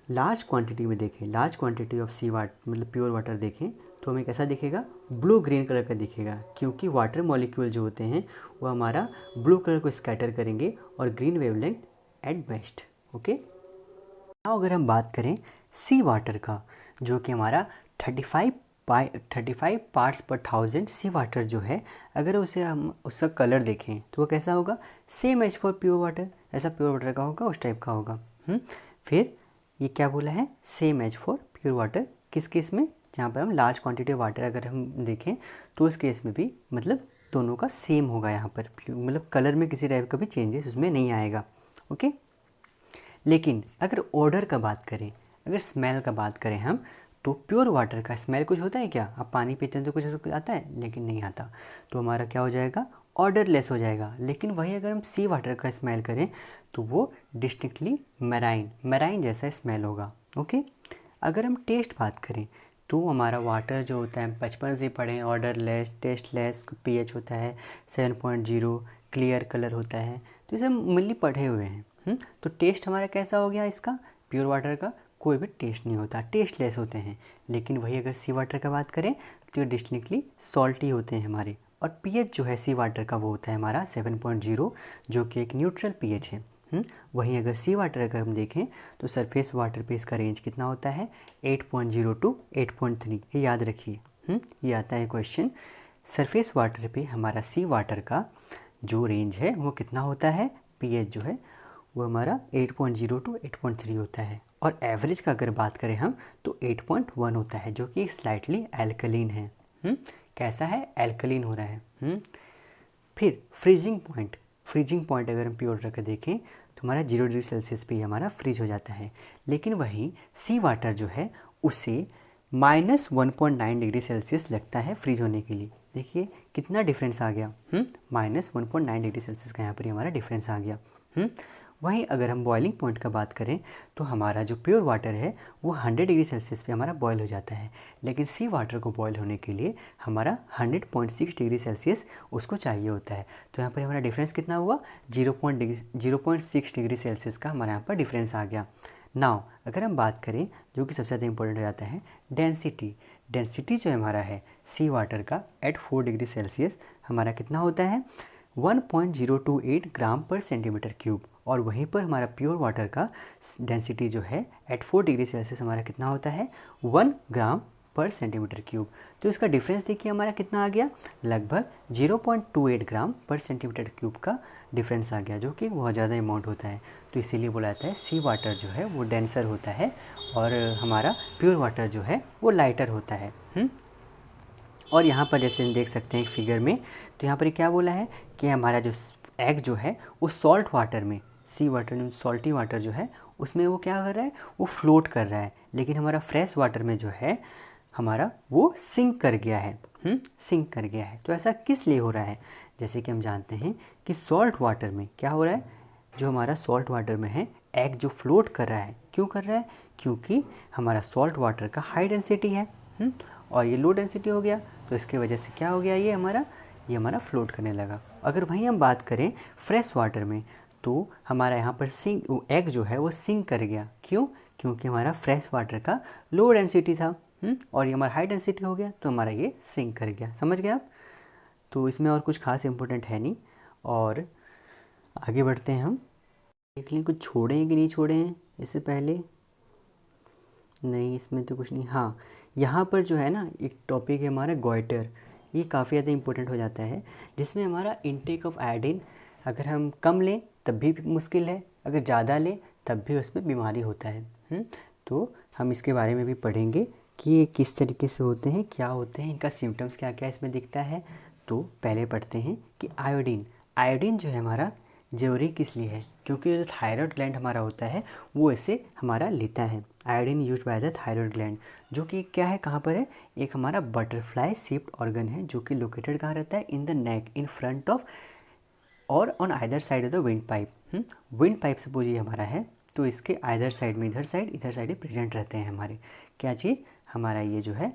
लार्ज क्वांटिटी में देखें, large quantity of sea water मतलब प्योर वाटर देखें तो हमें कैसा दिखेगा, ब्लू ग्रीन कलर का दिखेगा, क्योंकि वाटर मॉलिक्यूल जो होते हैं वो हमारा ब्लू कलर को स्कैटर करेंगे और green wavelength at best. Okay, now अगर हम बात करें सी वाटर का, जो कि हमारा 35 parts per thousand C water जो है, अगर उसे हम उसका कलर देखें तो वो कैसा होगा, same as for pure water, ऐसा प्योर वाटर का होगा उस टाइप का होगा। फिर ये क्या बोला है, same as for pure water, किस केस में, जहाँ पर हम लार्ज क्वांटिटी ऑफ वाटर अगर हम देखें तो उस केस में भी मतलब दोनों का सेम होगा, यहाँ पर मतलब कलर में किसी टाइप का भी चेंजेस उसमें नहीं आएगा। ओके, लेकिन अगर ऑर्डर का बात करें, अगर स्मेल का बात करें हम, तो प्योर वाटर का स्मेल कुछ होता है क्या, आप पानी पीते हैं तो कुछ ऐसा आता है, लेकिन नहीं आता, तो हमारा क्या हो जाएगा, ऑर्डरलेस हो जाएगा। लेकिन वही अगर हम सी वाटर का स्मेल करें तो वो डिस्टिंक्टली मैराइन जैसा स्मेल होगा। ओके, अगर हम टेस्ट बात करें तो हमारा वाटर जो होता है बचपन से पढ़े हैं, ऑर्डरलेस, टेस्टलेस, पीएच होता है 7.0, क्लियर कलर होता है, तो इसे हम मिली पढ़े हुए हैं। तो टेस्ट हमारा कैसा हो गया इसका, प्योर वाटर का कोई भी टेस्ट नहीं होता, टेस्टलेस होते हैं। लेकिन वही अगर सी वाटर का बात करें तो ये डिस्टिंक्टली सॉल्टी होते हैं हमारे। और पीएच जो है सी वाटर का वो होता है हमारा 7.0, जो कि एक न्यूट्रल पीएच है। वहीं अगर सी वाटर का हम देखें तो सरफेस वाटर पे इसका रेंज कितना होता है, 8.0 टू 8.3, ये याद रखिए। ये आता है क्वेश्चन, सरफेस वाटर पे हमारा सी वाटर का जो रेंज है वो कितना होता है, पीएच जो है वो हमारा 8.0 टू 8.3 होता है, और एवरेज का अगर बात करें हम तो 8.1 होता है, जो कि स्लाइटली एल्कलीन है। कैसा है? एल्कलीन हो रहा है। फिर फ्रीजिंग पॉइंट अगर हम प्योर वाटर का देखें तो हमारा 0 डिग्री सेल्सियस पे ही हमारा फ्रीज हो जाता है। लेकिन वहीं सी वाटर जो है उसे -1.9 डिग्री सेल्सियस लगता है फ्रीज होने के लिए। देखिए कितना डिफरेंस आ गया। -1.9 डिग्री सेल्सियस का यहाँ पर हमारा डिफरेंस आ गया। वहीं अगर हम बॉइलिंग पॉइंट का बात करें तो हमारा जो प्योर वाटर है वो 100 डिग्री सेल्सियस पे हमारा बॉयल हो जाता है, लेकिन सी वाटर को बॉयल होने के लिए हमारा 100.6 डिग्री सेल्सियस उसको चाहिए होता है। तो यहाँ पर हमारा डिफरेंस कितना हुआ? 0.6 डिग्री सेल्सियस का हमारा यहाँ पर डिफरेंस आ गया। नाउ अगर हम बात करें जो कि सबसे ज़्यादा इंपॉर्टेंट हो जाता है, डेंसिटी जो हमारा है सी वाटर का एट 4 डिग्री सेल्सियस हमारा कितना होता है? 1.028 ग्राम पर सेंटीमीटर क्यूब। और वहीं पर हमारा प्योर वाटर का डेंसिटी जो है एट 4 डिग्री सेल्सियस हमारा कितना होता है? 1 ग्राम पर सेंटीमीटर क्यूब। तो इसका डिफरेंस देखिए हमारा कितना आ गया? लगभग 0.28 ग्राम पर सेंटीमीटर क्यूब का डिफरेंस आ गया, जो कि बहुत ज़्यादा अमाउंट होता है। तो इसीलिए बोला जाता है सी वाटर जो है वो डेंसर होता है और हमारा प्योर वाटर जो है वो लाइटर होता है। और यहाँ पर जैसे हम देख सकते हैं फिगर में, तो यहाँ पर क्या बोला है कि हमारा जो एग जो है वो सॉल्ट वाटर में, सी वाटर में सॉल्टी वाटर जो है उसमें वो क्या कर रहा है? वो फ्लोट कर रहा है। लेकिन हमारा फ्रेश वाटर में जो है हमारा वो सिंक कर गया है। सिंक कर गया है। तो ऐसा किस लिए हो रहा है? जैसे कि हम जानते हैं कि सॉल्ट वाटर में क्या हो रहा है, जो हमारा सॉल्ट वाटर में है एग जो फ्लोट कर रहा है, क्यों कर रहा है? क्योंकि हमारा सॉल्ट वाटर का हाई डेंसिटी है और ये लो डेंसिटी हो गया, तो इसके वजह से क्या हो गया? ये हमारा फ्लोट करने लगा। अगर वहीं हम बात करें फ्रेश वाटर में, तो हमारा यहाँ पर एग जो है वो सिंक कर गया। क्यों? क्योंकि हमारा फ्रेश वाटर का लो डेंसिटी था और ये हमारा हाई डेंसिटी हो गया, तो हमारा ये सिंक कर गया। समझ गए आप? तो इसमें और कुछ खास इंपॉर्टेंट है नहीं। और आगे बढ़ते हैं, हम देख लें कुछ छोड़े हैं कि नहीं छोड़े हैं इससे पहले। नहीं, इसमें तो कुछ नहीं। हाँ, यहाँ पर जो है ना एक टॉपिक है हमारा गॉइटर, ये काफ़ी ज़्यादा इंपॉर्टेंट हो जाता है, जिसमें हमारा इनटेक ऑफ आयोडीन अगर हम कम लें तब भी मुश्किल है, अगर ज़्यादा लें तब भी उसमें बीमारी होता है। तो हम इसके बारे में भी पढ़ेंगे कि ये किस तरीके से होते हैं, क्या होते हैं, इनका सिम्टम्स क्या क्या इसमें दिखता है। तो पहले पढ़ते हैं कि आयोडीन जो है हमारा ज़रूरी किस लिए है? क्योंकि जो थायराइड ग्लैंड हमारा होता है वो इसे हमारा लेता है। Iodine use by the thyroid gland, जो कि क्या है, कहाँ पर है? एक हमारा बटरफ्लाई शेप्ड ऑर्गन है, जो कि लोकेटेड कहाँ रहता है? In the neck, in front of और on either side of the windpipe. Windpipe suppose ये हमारा है, तो इसके आइदर साइड में, इधर साइड ही प्रेजेंट रहते हैं हमारे क्या चीज़? हमारा ये जो है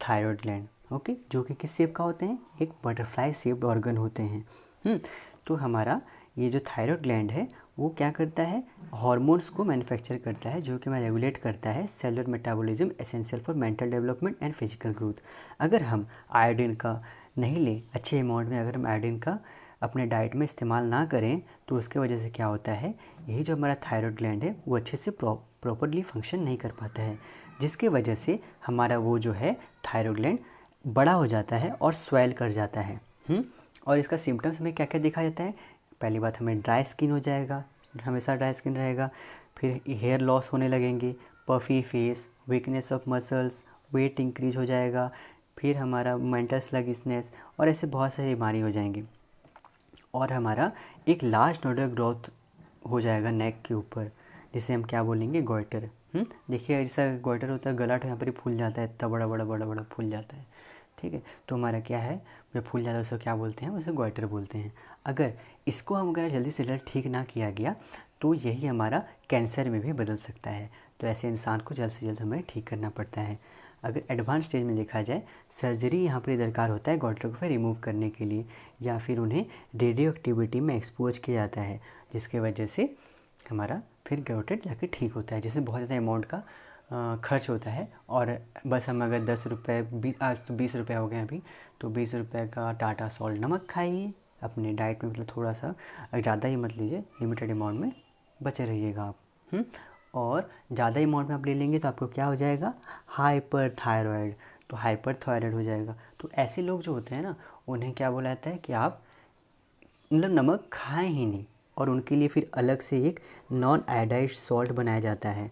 थायराइड ग्लैंड। ओके, जो कि किस शेप का होते हैं? एक बटरफ्लाई शेप्ड ऑर्गन होते हैं। तो हमारा ये जो थायराइड ग्लैंड है वो क्या करता है? हार्मोन्स को मैन्युफैक्चर करता है, जो कि मैं रेगुलेट करता है cellular metabolism, essential for mental development and physical growth. अगर हम आयोडीन का नहीं लें अच्छे अमाउंट में, अगर हम आयोडीन का अपने डाइट में इस्तेमाल ना करें, तो उसके वजह से क्या होता है, यही जो हमारा थायराइड ग्लैंड है वो अच्छे से प्रॉपरली फंक्शन नहीं कर पाता है, जिसके वजह से हमारा वो जो है थायराइड ग्लैंड बड़ा हो जाता है और स्वेल कर जाता है। और इसका सिम्टम्स में क्या क्या देखा जाता है? पहली बात, हमें ड्राई स्किन हो जाएगा, हमेशा ड्राई स्किन रहेगा। फिर हेयर लॉस होने लगेंगे, puffy face, weakness of muscles, weight increase हो जाएगा, फिर हमारा मेंटल स्लगिशनेस और ऐसे बहुत सारी बीमारी हो जाएंगी। और हमारा एक लार्ज नोडल ग्रोथ हो जाएगा नेक के ऊपर, जिसे हम क्या बोलेंगे? गॉइटर। देखिए जैसा गॉइटर होता है, गला तो यहाँ पर ही फूल जाता है, इतना बड़ा बड़ा फूल जाता है। ठीक है, तो हमारा क्या है, जब फूल जाता है उसको क्या बोलते हैं? उसे गॉइटर बोलते हैं। अगर इसको हम अगर जल्दी से जल्द ठीक ना किया गया तो यही हमारा कैंसर में भी बदल सकता है। तो ऐसे इंसान को जल्द से जल्द हमें ठीक करना पड़ता है। अगर एडवांस स्टेज में देखा जाए, सर्जरी यहाँ पर दरकार होता है गॉइटर को फिर रिमूव करने के लिए, या फिर उन्हें रेडियो एक्टिविटी में एक्सपोज किया जाता है, जिसके वजह से हमारा फिर गॉइटर जाके ठीक होता है, जिसमें बहुत ज़्यादा अमाउंट का खर्च होता है। और बस हम अगर 10 रुपये, आज तो 20 रुपये हो गए अभी, तो 20 रुपये का टाटा सॉल्ट नमक खाइए अपने डाइट में, मतलब थोड़ा सा, ज़्यादा ही मत लीजिए, लिमिटेड अमाउंट में बचे रहिएगा आप। और ज़्यादा अमाउंट में आप ले लेंगे तो आपको क्या हो जाएगा? Hyper thyroid. तो हाइपर थायराइड हो जाएगा। तो ऐसे लोग जो होते हैं ना, उन्हें क्या बोला जाता है कि आप मतलब नमक खाएं ही नहीं, और उनके लिए फिर अलग से एक नॉन आयोडाइज्ड सॉल्ट बनाया जाता है।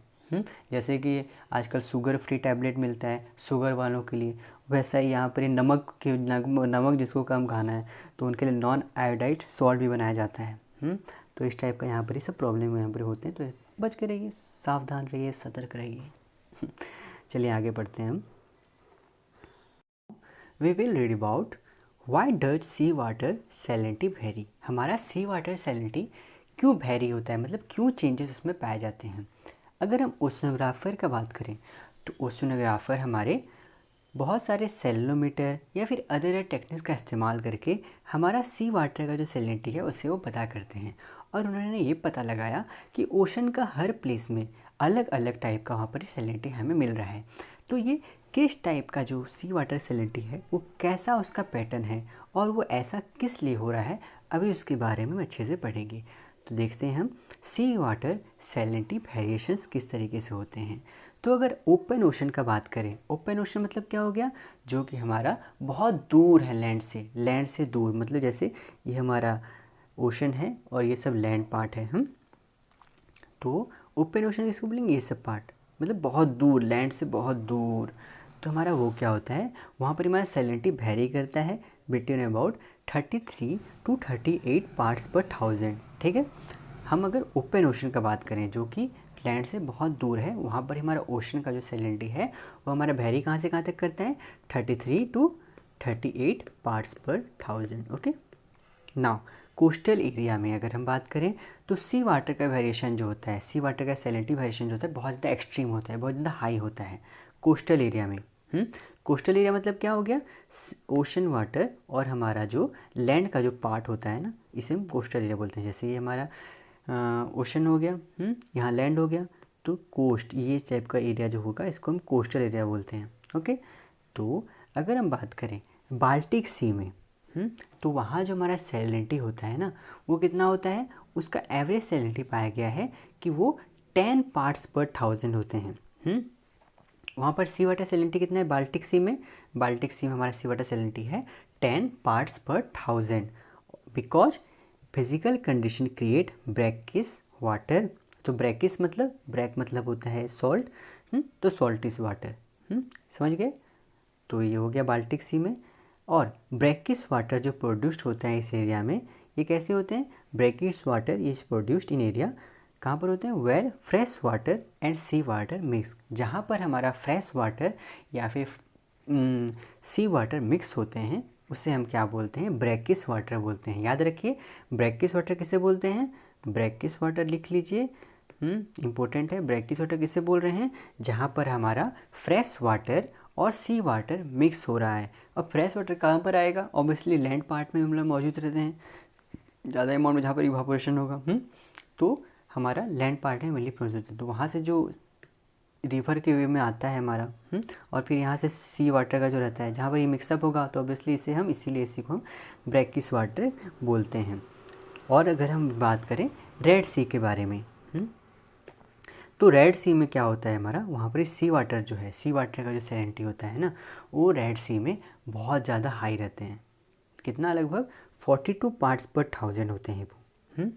जैसे कि आजकल शुगर फ्री टैबलेट मिलता है शुगर वालों के लिए, वैसा ही यहाँ पर नमक जिसको कम खाना है तो उनके लिए नॉन आयोडाइज्ड सॉल्ट भी बनाया जाता है। तो इस टाइप का यहाँ पर ये सब प्रॉब्लम यहाँ पर होते हैं, तो बच के रहिए, सावधान रहिए, सतर्क रहिए। चलिए आगे बढ़ते हैं हम। We will read about why does sea water salinity vary. हमारा सी वाटर सैलिनिटी क्यों वेरी होता है, मतलब क्यों चेंजेस उसमें पाए जाते हैं। अगर हम ओशनोग्राफर का बात करें तो ओशनोग्राफर हमारे बहुत सारे सेलोमीटर या फिर अदर टेक्निक्स का इस्तेमाल करके हमारा सी वाटर का जो सैलिनिटी है उसे वो पता करते हैं। और उन्होंने ये पता लगाया कि ओशन का हर प्लेस में अलग अलग टाइप का वहाँ पर सैलिनिटी हमें मिल रहा है। तो ये किस टाइप का जो सी वाटर सैलिनिटी है वो कैसा उसका पैटर्न है और वो ऐसा किस लिए हो रहा है, अभी उसके बारे में अच्छे से पढ़ेंगे। तो देखते हैं हम सी वाटर सैलिनिटी वेरिएशंस किस तरीके से होते हैं। तो अगर ओपन ओशन का बात करें, ओपन ओशन मतलब क्या हो गया, जो कि हमारा बहुत दूर है लैंड से दूर, मतलब जैसे ये हमारा ओशन है और ये सब लैंड पार्ट है। हम तो ओपन ओशन किसको बोलेंगे, ये सब पार्ट मतलब बहुत दूर, लैंड से बहुत दूर। तो हमारा वो क्या होता है, वहाँ पर हमारा सैलिनिटी वेरी करता है between about 33 to 38 parts per 1000। ठीक है। हम अगर ओपन ओशन का बात करें जो कि लैंड से बहुत दूर है, वहाँ पर हमारा ओशन का जो सैलिनिटी है वो हमारा वेरी कहाँ से कहाँ तक करता है, 33 to 38 parts per 1000। Okay. Now coastal area में अगर हम बात करें तो सी वाटर का वेरिएशन जो होता है, सी वाटर का सैलिनिटी वेरिएशन जो होता है बहुत ज़्यादा एक्सट्रीम होता है, बहुत ज़्यादा हाई होता है कोस्टल एरिया में। कोस्टल एरिया मतलब क्या हो गया, ओशन वाटर और हमारा जो लैंड का जो पार्ट होता है ना, इसे हम कोस्टल एरिया बोलते हैं। जैसे ये हमारा ओशन हो गया, यहाँ लैंड हो गया, तो कोस्ट ये टाइप का एरिया जो होगा इसको हम कोस्टल एरिया बोलते हैं। ओके। तो अगर हम बात करें बाल्टिक सी में, तो वहाँ जो हमारा सैलिनिटी होता है ना वो कितना होता है, उसका एवरेज सैलिनिटी पाया गया है कि वो 10 पार्ट्स पर 1000 होते हैं। वहाँ पर सी वाटर सैलिनिटी कितना है बाल्टिक सी में, बाल्टिक सी में हमारा सी वाटर सैलिनिटी है 10 parts per 1000 because physical condition create brackish water. तो ब्रैकिश मतलब ब्रैक मतलब होता है सॉल्ट, तो सॉल्ट इज वाटर। समझ गए। तो ये हो गया बाल्टिक सी में। और ब्रैकिश वाटर जो प्रोड्यूस्ड होता है इस एरिया में, ये कैसे होते हैं, brackish water is produced in area कहाँ पर होते हैं, where fresh water and sea water mix, जहाँ पर हमारा फ्रेश वाटर या फिर सी वाटर मिक्स होते हैं उसे हम क्या बोलते हैं, ब्रैकिश वाटर बोलते हैं। याद रखिए ब्रैकिश वाटर किसे बोलते हैं, ब्रैकिश वाटर लिख लीजिए, इम्पोर्टेंट है। ब्रैकिश वाटर किसे बोल रहे हैं, जहाँ पर हमारा फ्रेश वाटर और सी वाटर मिक्स हो रहा है। और फ्रेश वाटर कहाँ पर आएगा, ऑब्वियसली लैंड पार्ट में हम लोग मौजूद रहते हैं ज़्यादा अमाउंट में, जहाँ पर इवापोरेशन होगा। तो हमारा लैंड पार्ट में मिली मौजूद है, तो वहाँ से जो रिवर के वे में आता है हमारा, और फिर यहाँ से सी वाटर का जो रहता है जहाँ पर ये मिक्सअप होगा, तो ऑब्वियसली इसे हम इसीलिए इसी को हम ब्रैकिश वाटर बोलते हैं। और अगर हम बात करें रेड सी के बारे में, तो रेड सी में क्या होता है हमारा, वहाँ पर सी वाटर जो है, सी वाटर का जो सैलिनिटी होता है ना, वो रेड सी में बहुत ज़्यादा हाई रहते हैं। कितना, लगभग 42 पार्ट्स पर 1000 होते हैं वो,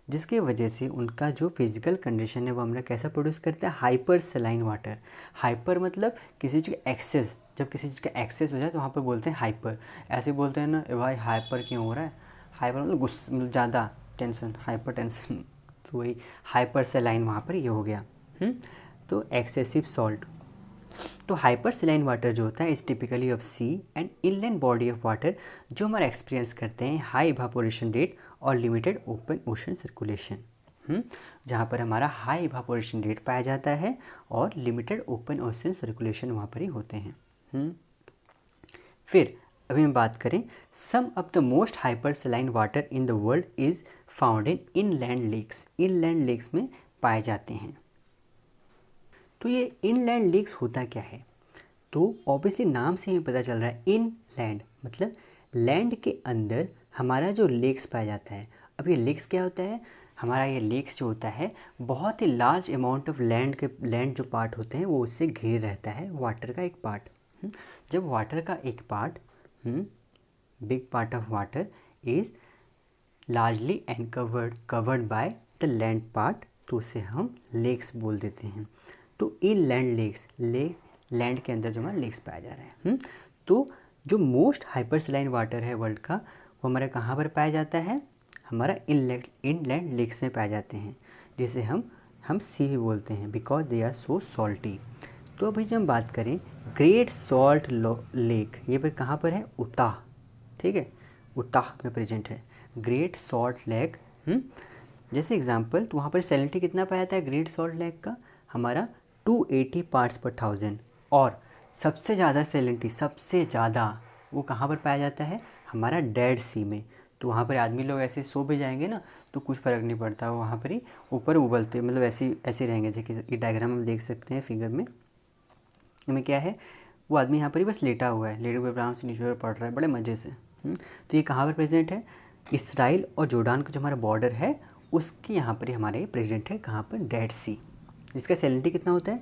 जिसके वजह से उनका जो फिजिकल कंडीशन है वो हमारा कैसा प्रोड्यूस करता है, हाइपर सलाइन वाटर। हाइपर मतलब किसी चीज़ का एक्सेस, जब किसी चीज़ का एक्सेस हो जाए तो वहाँ पर बोलते हैं हाइपर। ऐसे बोलते हैं ना, भाई हाइपर क्यों हो रहा है, हाइपर मतलब गुस्सा, मतलब ज़्यादा टेंशन, हाइपर टेंशन, तो वही हाइपर सलाइन वहाँ पर ये हो गया। तो एक्सेसिव सॉल्ट। तो हाइपर सलाइन वाटर जो होता है is typically of sea and inland body of water, जो हमारा एक्सपीरियंस करते हैं हाई इवापोरेशन रेट और लिमिटेड ओपन ओशन सर्कुलेशन, जहाँ पर हमारा हाई इवापोरेशन रेट पाया जाता है और लिमिटेड ओपन ओशन सर्कुलेशन वहाँ पर ही होते हैं। फिर अभी हम बात करें, some of the most hypersaline water in the world is found in inland lakes. Inland lakes में पाए जाते हैं। तो ये इनलैंड लेक्स होता क्या है, तो ऑब्वियसली नाम से ही पता चल रहा है, इनलैंड मतलब लैंड के अंदर हमारा जो लेक्स पाया जाता है। अब ये लेक्स क्या होता है, हमारा ये लेक्स जो होता है बहुत ही लार्ज अमाउंट ऑफ लैंड जो पार्ट होते हैं वो उससे घिरे रहता है, वाटर का एक पार्ट। जब वाटर का एक part, big part of water is largely and covered by the land part, तो उसे हम लेक्स बोल देते हैं। तो इन लैंड लेक्स, लैंड के अंदर जो हमारा लेक्स पाया जा रहा है। तो जो मोस्ट हाइपरसलाइन वाटर है वर्ल्ड का, वो हमारा कहाँ पर पाया जाता है, हमारा इनलैंड लेक्स में पाए जाते हैं, जिसे हम सी भी बोलते हैं, because they are so salty. तो अभी जब हम बात करें ग्रेट सॉल्ट लेक, ये पर कहाँ पर है, उताह, ठीक है, उताह में प्रेजेंट है ग्रेट सॉल्ट लेक। जैसे एग्जांपल, तो वहाँ पर सैलिनिटी कितना पाया जाता है ग्रेट सॉल्ट लेक का, हमारा 280 पार्ट्स पर 1000। और सबसे ज़्यादा सैलिनिटी, सबसे ज़्यादा वो कहाँ पर पाया जाता है, हमारा डेड सी में। तो वहाँ पर आदमी लोग ऐसे सो भी जाएंगे ना, तो कुछ फ़र्क नहीं पड़ता, वो वहाँ पर ही ऊपर उबलते, मतलब ऐसे रहेंगे। जैसे ये डायग्राम हम देख सकते हैं फिगर में क्या है, वो आदमी यहाँ पर ही बस लेटा हुआ है, लेटे हुए आराम से नीचे पड़ रहा है बड़े मज़े से। तो ये कहाँ पर प्रेजेंट है, इसराइल और जॉर्डन का जो हमारा बॉर्डर है उसके यहाँ पर ही हमारे प्रेजेंट है, कहाँ पर, डेड सी, जिसका सैलिनिटी कितना होता है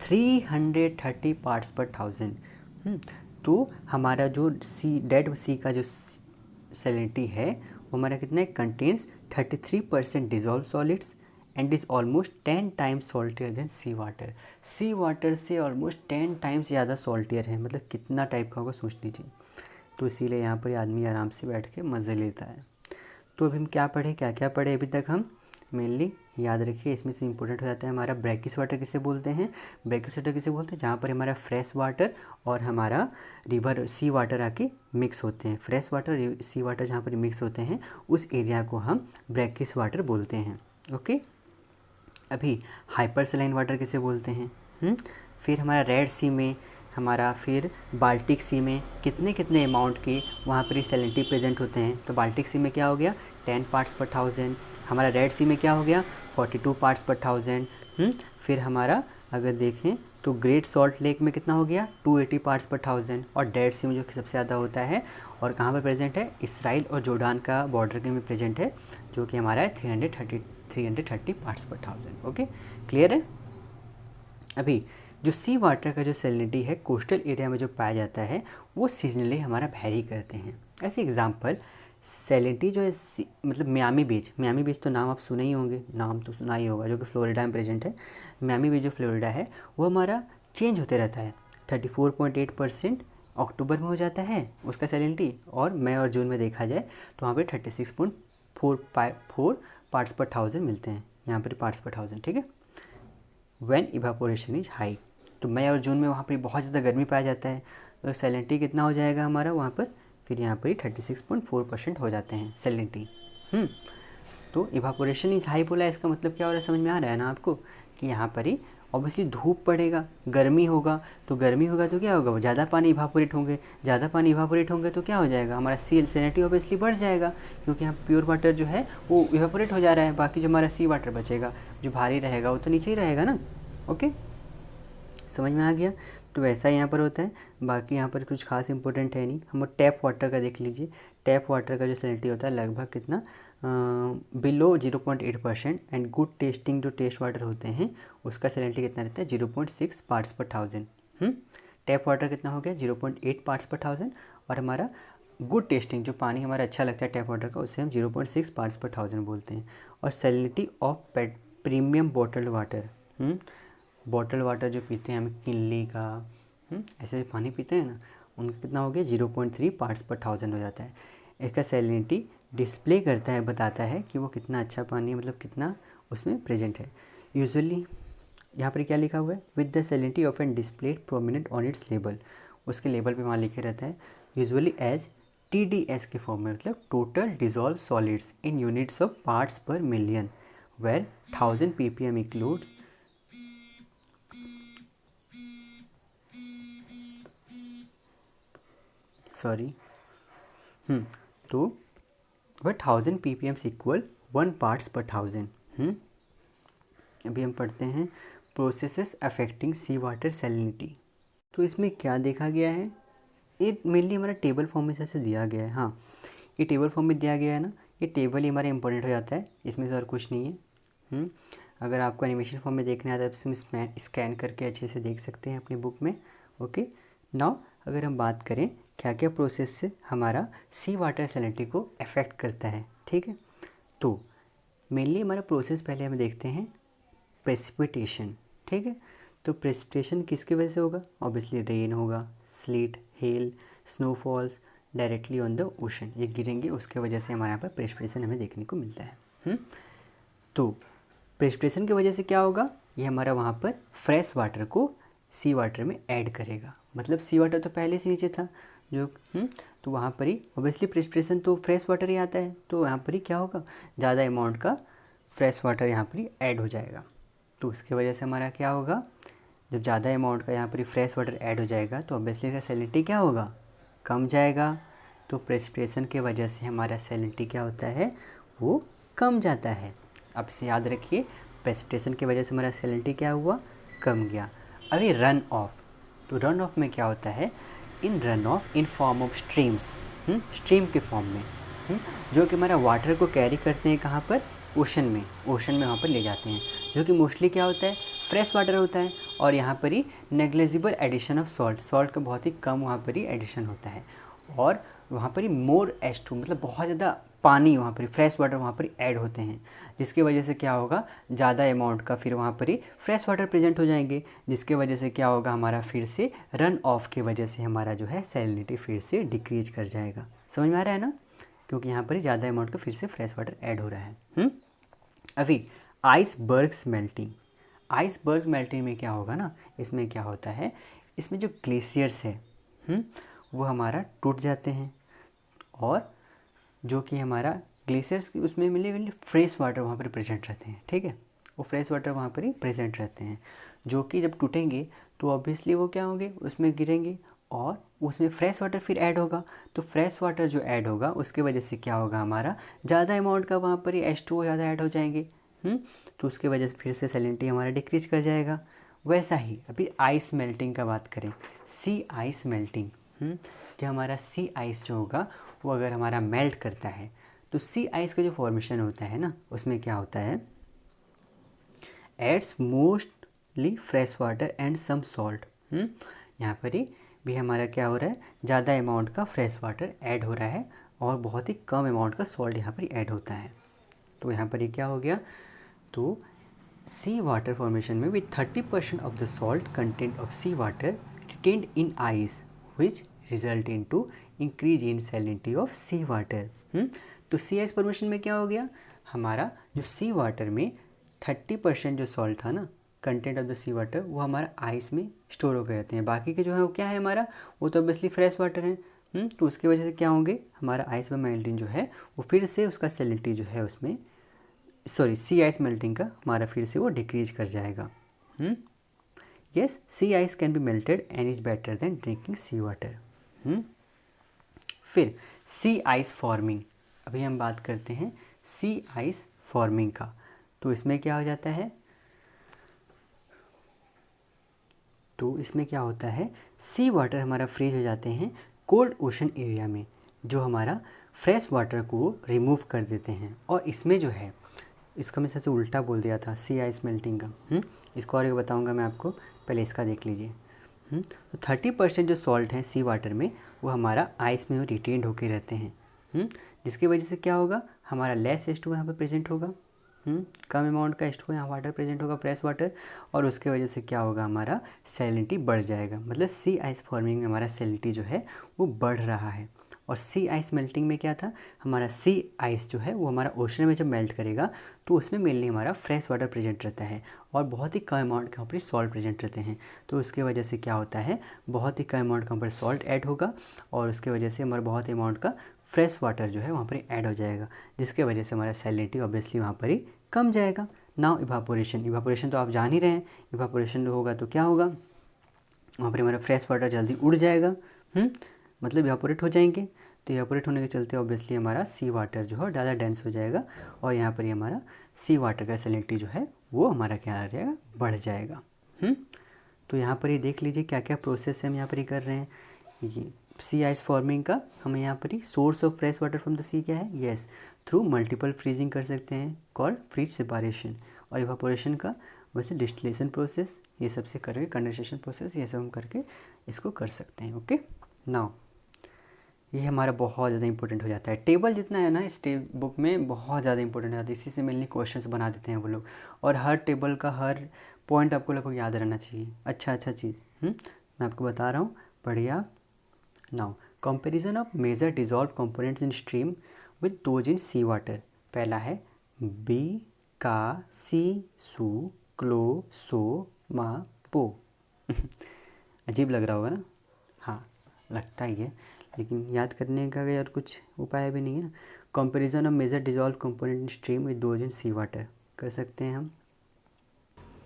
330 पार्ट्स पर 1000। तो हमारा जो डेड सी का जो सैलिनिटी है वो हमारा कितना है, contains 33% dissolved solids and is almost 10 times saltier than sea water. Sea water से ऑलमोस्ट 10 टाइम्स ज़्यादा सॉल्टियर है, मतलब कितना टाइप का होगा सोच लीजिए। तो इसीलिए यहाँ पर आदमी आराम से बैठ के मज़े लेता है। तो अभी हम क्या क्या पढ़े अभी तक, हम मेनली याद रखिए, इसमें से इंपॉर्टेंट हो जाता है हमारा ब्रैकिश वाटर किसे बोलते हैं, ब्रैकिश वाटर किसे बोलते हैं, जहाँ पर हमारा फ्रेश वाटर और हमारा रिवर सी वाटर आके मिक्स होते हैं, फ्रेश वाटर सी वाटर जहाँ पर मिक्स होते हैं उस एरिया को हम ब्रैकिश वाटर बोलते हैं। ओके, अभी हाइपरसलाइन वाटर किसे बोलते हैं। फिर हमारा रेड सी में, हमारा फिर बाल्टिक सी में कितने अमाउंट के वहाँ पर सैलिनिटी प्रेजेंट होते हैं। तो बाल्टिक सी में क्या हो गया 10 पार्ट्स पर 1000, हमारा रेड सी में क्या हो गया 42 पार्ट्स पर 1000। फिर हमारा अगर देखें तो ग्रेट सॉल्ट लेक में कितना हो गया 280 पार्ट्स पर 1000, और डेड सी में जो कि सबसे ज़्यादा होता है और कहाँ पर प्रेजेंट है, इसराइल और जॉर्डन का बॉर्डर के में प्रेजेंट है, जो कि हमारा है 330 पार्ट्स पर 1000। ओके, क्लियर है। अभी जो सी वाटर का जो सैलिनिटी है कोस्टल एरिया में जो पाया जाता है वो सीजनली हमारा वैरी करते हैं। ऐसे एग्जांपल, सैलिनिटी जो है मतलब मियामी बीच तो नाम आप सुने ही होंगे, नाम तो सुना ही होगा, जो कि फ्लोरिडा में प्रेजेंट है। मियामी बीच जो फ्लोरिडा है वो हमारा चेंज होते रहता है, 34.8% अक्टूबर में हो जाता है उसका सैलिनिटी, और मई और जून में देखा जाए तो वहाँ पर 36.4 पार्ट्स पर 1000 मिलते हैं, यहाँ पर पार्ट्स पर 1000, ठीक है। व्हेन इवापोरेशन इज हाई, तो मई और जून में वहाँ पर बहुत ज़्यादा गर्मी पाया जाता है, तो सैलिनिटी कितना हो जाएगा हमारा वहाँ पर, फिर यहाँ पर ही 36.4% हो जाते हैं सैलिनिटी। तो इवापोरेशन इज हाई बोला, इसका मतलब क्या हो रहा है, समझ में आ रहा है ना आपको, कि यहाँ पर ही ऑब्वियसली धूप पड़ेगा, गर्मी होगा तो क्या होगा, ज़्यादा पानी इवापोरेट होंगे, तो क्या हो जाएगा, हमारा सैलिनिटी ऑब्वियसली बढ़ जाएगा, क्योंकि यहाँ प्योर वाटर जो है वो इवापोरेट हो जा रहा है, बाकी जो हमारा सी वाटर बचेगा जो भारी रहेगा वो तो नीचे ही रहेगा ना। ओके, समझ में आ गया। तो वैसा यहाँ पर होता है, बाकी यहाँ पर कुछ खास इंपॉर्टेंट है नहीं। हम टैप वाटर का देख लीजिए, टैप वाटर का जो सैलिनिटी होता है लगभग कितना, बिलो 0.8%, एंड गुड टेस्टिंग जो टेस्ट वाटर होते हैं उसका सैलिनिटी कितना रहता है 0.6 पार्ट्स पर 1000। टैप वाटर कितना हो गया 0.8 पार्ट्स पर 1000, और हमारा गुड टेस्टिंग जो पानी हमारा अच्छा लगता है टैप वाटर का उसे हम 0.6 पार्ट्स पर 1000 बोलते हैं। और salinity of premium bottled water, bottle water जो पीते हैं हम किनली का, ऐसे पानी पीते हैं ना, उनका कितना हो गया 0.3 पार्ट्स पर 1000 हो जाता है। इसका सैलिनिटी डिस्प्ले करता है, बताता है कि वो कितना अच्छा पानी है, मतलब कितना उसमें प्रेजेंट है। यूजुअली यहाँ पर क्या लिखा हुआ है, with the salinity of an displayed prominent on its label, उसके लेबल पे वहाँ लिखे रहता है यूजुअली एज TDS के फॉर्म में, मतलब total dissolve solids in units of parts per million, where 1000 ppm includes तो वह 1000 ppm इक्वल 1 पार्ट्स पर 1000। अभी हम पढ़ते हैं प्रोसेसेस अफेक्टिंग सी वाटर सैलिनिटी। तो इसमें क्या देखा गया है, ये मेनली हमारा टेबल फॉर्म में जैसे दिया गया है। हाँ, ये टेबल फॉर्म में दिया गया है ना, ये टेबल ही हमारा इंपॉर्टेंट हो जाता है, इसमें से और कुछ नहीं है। अगर आपको एनिमेशन फॉर्म में देखना है तो इसमें स्कैन करके अच्छे से देख सकते हैं अपनी बुक में। ओके, नाउ अगर हम बात करें क्या क्या प्रोसेस से हमारा सी वाटर सैलिनिटी को अफेक्ट करता है, ठीक है। तो मेनली हमारा प्रोसेस पहले हम देखते हैं प्रेसिपिटेशन, ठीक है। तो प्रेसिपिटेशन किसकी वजह से होगा? ऑब्वियसली रेन होगा, slit, hello, snowfalls directly on the ocean, ये गिरेंगे, उसके वजह से हमारे यहाँ पर प्रेसिपिटेशन हमें देखने को मिलता है। तो प्रेसिपिटेशन की वजह से क्या होगा? ये हमारा वहाँ पर फ्रेश वाटर को सी वाटर में ऐड करेगा, मतलब सी वाटर तो पहले से नीचे था जो तो वहाँ पर ही ऑब्वियसली प्रेसिपिटेशन तो फ्रेश वाटर ही आता है, तो यहाँ पर ही क्या होगा? ज़्यादा अमाउंट का फ्रेश वाटर यहाँ पर ही ऐड हो जाएगा। तो उसकी वजह से हमारा क्या होगा? जब ज़्यादा अमाउंट का यहाँ पर ही फ्रेश वाटर ऐड हो जाएगा तो ऑब्वियसली इसका सैलिनिटी क्या होगा? कम जाएगा। तो प्रेसिपिटेशन के वजह से हमारा सैलिनिटी क्या होता है? वो कम जाता है। अब इसे याद रखिए, प्रेसिपिटेशन की वजह से हमारा सैलिनिटी क्या हुआ? कम गया। अभी रन ऑफ, तो रन ऑफ में क्या होता है? In runoff in form of streams, stream के फॉर्म में, जो कि हमारा वाटर को कैरी करते हैं कहाँ पर? ओशन में वहाँ पर ले जाते हैं, जो कि मोस्टली क्या होता है? फ्रेश वाटर होता है। और यहाँ पर ही नेग्लिजिबल एडिशन ऑफ सॉल्ट का बहुत ही कम वहाँ पर ही एडिशन होता है। और वहाँ पर ही मोर H2 मतलब बहुत ज़्यादा पानी वहाँ पर फ्रेश वाटर वहाँ पर ऐड होते हैं, जिसकी वजह से क्या होगा? ज़्यादा अमाउंट का फिर वहाँ पर ही फ्रेश वाटर प्रेजेंट हो जाएंगे, जिसके वजह से क्या होगा? हमारा फिर से रन ऑफ की वजह से हमारा जो है सैलिनिटी फिर से डिक्रीज कर जाएगा। समझ में आ रहा है ना? क्योंकि यहाँ पर ही ज़्यादा अमाउंट का फिर से फ्रेश वाटर ऐड हो रहा है। अभी आइसबर्ग्स मेल्टिंग में क्या होगा ना? इसमें क्या होता है? इसमें जो ग्लेशियर्स है वो हमारा टूट जाते हैं, और जो कि हमारा ग्लेशियर्स की उसमें मिले फ्रेश वाटर वहाँ पर प्रेजेंट रहते हैं, ठीक है। वो फ्रेश वाटर वहाँ पर ही प्रेजेंट रहते हैं, जो कि जब टूटेंगे तो ऑब्वियसली वो क्या होंगे? उसमें गिरेंगे और उसमें फ्रेश वाटर फिर ऐड होगा। तो फ्रेश वाटर जो ऐड होगा उसके वजह से क्या होगा? हमारा ज़्यादा अमाउंट का वहाँ पर ही H2O ज़्यादा ऐड हो जाएंगे, तो उसके वजह से फिर से सैलिनिटी हमारा डिक्रीज कर जाएगा। वैसा ही अभी आइस मेल्टिंग का बात करें, सी आइस मेल्टिंग, जो हमारा सी आइस जो होगा वो अगर हमारा मेल्ट करता है तो सी आइस का जो फॉर्मेशन होता है ना, उसमें क्या होता है? Adds mostly fresh water and some salt. यहाँ पर ही भी हमारा क्या हो रहा है? ज़्यादा अमाउंट का फ्रेश वाटर ऐड हो रहा है और बहुत ही कम अमाउंट का सॉल्ट यहाँ पर ऐड होता है। तो यहाँ पर ये क्या हो गया? तो सी वाटर फॉर्मेशन में with 30% of the salt content of sea water retained in ice which result in to increase in salinity of sea water. तो सी आइस फॉर्मेशन में क्या हो गया? हमारा जो सी वाटर में 30% जो सॉल्ट था ना, content of the sea water, वो हमारा आइस में स्टोर होकर रहते हैं। बाकी के जो है वो क्या है हमारा? वो तो ऑब्वियसली फ्रेश वाटर है। तो उसकी वजह से क्या होंगे? हमारा आइस में मेल्टिंग जो है वो फिर से उसका सैलिनिटी जो है उसमें सी आइस मेल्टिंग का हमारा फिर से वो डिक्रीज कर जाएगा। Yes, sea ice can be melted and is better than drinking sea water. फिर सी आइस फॉर्मिंग, अभी हम बात करते हैं सी आइस फॉर्मिंग का। तो इसमें क्या हो जाता है? तो इसमें क्या होता है? सी वाटर हमारा फ्रीज हो जाते हैं कोल्ड ओशन एरिया में, जो हमारा फ्रेश वाटर को रिमूव कर देते हैं। और इसमें जो है, इसका मैं सबसे उल्टा बोल दिया था सी आइस मेल्टिंग का। इसको और बताऊंगा मैं आपको, पहले इसका देख लीजिए। तो 30% जो सॉल्ट है सी वाटर में वो हमारा आइस में रिटेन्ड होके रहते हैं, जिसकी वजह से क्या होगा? हमारा लेस H2O यहाँ पर प्रेजेंट होगा, कम अमाउंट का H2O यहाँ वाटर प्रेजेंट होगा, फ्रेश वाटर, और उसके वजह से क्या होगा? हमारा सैलिनिटी बढ़ जाएगा। मतलब सी आइस फॉर्मिंग में हमारा सैलिनिटी जो है वो बढ़ रहा है। और सी आइस मेल्टिंग में क्या था? हमारा सी आइस जो है वो हमारा ओशन में जब मेल्ट करेगा तो उसमें मेनली हमारा फ्रेश वाटर प्रेजेंट रहता है और बहुत ही कम अमाउंट के वहाँ पर सॉल्ट प्रेजेंट रहते हैं। तो उसके वजह से क्या होता है? बहुत ही कम अमाउंट का वहाँ पर सॉल्ट ऐड होगा और उसके वजह से हमारा बहुत ही अमाउंट का फ्रेश वाटर जो है वहाँ पर ऐड हो जाएगा, जिसके वजह से हमारा सैलिनिटी ऑब्वियसली वहाँ पर ही कम जाएगा। नाउ इवापोरेशन तो आप जान ही रहे हैं, इवापोरेशन होगा तो क्या होगा? वहाँ पर हमारा फ्रेश वाटर जल्दी उड़ जाएगा, मतलब इवापोरेट हो जाएंगे। तो इवापोरेट होने के चलते ऑब्वियसली हमारा सी वाटर जो है ज़्यादा डेंस हो जाएगा और यहाँ पर ही हमारा सी वाटर का सैलिनिटी जो है वो हमारा क्या आ जाएगा? बढ़ जाएगा। तो यहाँ पर ही देख लीजिए क्या क्या प्रोसेस हम यहाँ पर ही कर रहे हैं। ये सी आइस फॉर्मिंग का हम यहाँ पर ही source of fresh water from the sea क्या है? यस, थ्रू मल्टीपल फ्रीजिंग कर सकते हैं, कॉल्ड फ्रीज सेपारेशन। और इवापोरेशन का वैसे डिस्टिलेशन प्रोसेस, ये सबसे करके कंडेंसेशन प्रोसेस, ये सब हम करके इसको कर सकते हैं। ओके, नाउ ये हमारा बहुत ज़्यादा इंपॉर्टेंट हो जाता है। टेबल जितना है ना इस बुक में बहुत ज़्यादा इंपॉर्टेंट हो जाता है, इसी से मेनली क्वेश्चंस बना देते हैं वो लोग, और हर टेबल का हर पॉइंट आपको लगभग याद रहना चाहिए। अच्छा चीज़ मैं आपको बता रहा हूँ, बढ़िया। Now comparison of major dissolve components in stream with those in sea water. पहला है बी का सी सू क्लो सो मा पो। अजीब लग रहा होगा ना, हाँ लगता ही है, लेकिन याद करने का यार कुछ उपाय भी नहीं है ना। Comparison of major dissolve component in stream with those in sea water कर सकते हैं हम।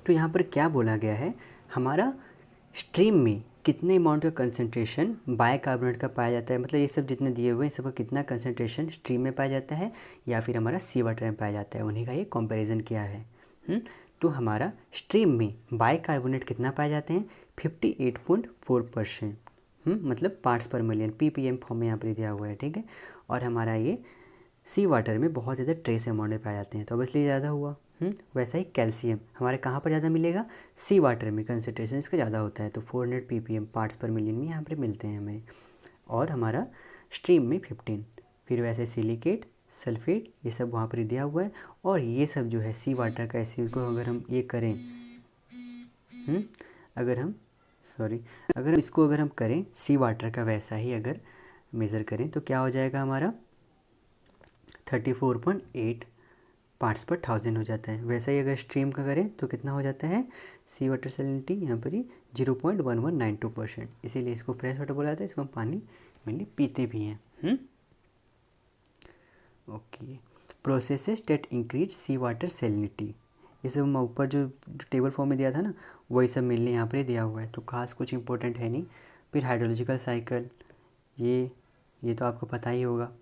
तो यहाँ पर क्या बोला गया है, हमारा स्ट्रीम में कितने अमाउंट का कंसंट्रेशन बाइकार्बोनेट का पाया जाता है, मतलब ये सब जितने दिए हुए हैं सबका कितना कंसंट्रेशन स्ट्रीम में पाया जाता है या फिर हमारा सी वाटर में पाया जाता है, उन्हीं का ये कंपैरिजन किया है। तो हमारा स्ट्रीम में बाइकार्बोनेट कितना पाए जाते हैं 58.4%, मतलब parts per million ppm form में यहाँ पर दिया हुआ है, ठीक है। और हमारा ये सी वाटर में बहुत ज़्यादा ट्रेस अमाउंट में पाए जाते हैं, तो अब इसलिए ज़्यादा हुआ। वैसा ही कैल्शियम हमारे कहाँ पर ज़्यादा मिलेगा, सी वाटर में कंसनट्रेशन इसका ज़्यादा होता है, तो 400 ppm पार्ट्स पर मिलियन में यहाँ पर मिलते हैं हमें। और हमारा स्ट्रीम में 15। फिर वैसे सिलिकेट सल्फेट ये सब वहाँ पर दिया हुआ है। और ये सब जो है सी वाटर का एसिड को अगर हम ये करें, अगर हम करें सी वाटर का वैसा ही अगर मेज़र करें तो क्या हो जाएगा हमारा 34.8 पार्ट्स पर 1000 हो जाता है। वैसा ही अगर स्ट्रीम का करें तो कितना हो जाता है, सी वाटर सैलिनिटी यहाँ पर ही 0.1192%। इसीलिए इसको फ्रेश वाटर बोला जाता है, इसको हम पानी मेनली पीते भी हैं। ओके, प्रोसेसेस डेट इंक्रीज सी वाटर सैलिनिटी, ये सब हम ऊपर जो टेबल फॉर्म में दिया था ना वही सब मेनली यहाँ पर ही दिया हुआ है, तो खास कुछ इंपॉर्टेंट है नहीं। फिर हाइड्रोलॉजिकल साइकिल, ये तो आपको पता ही होगा,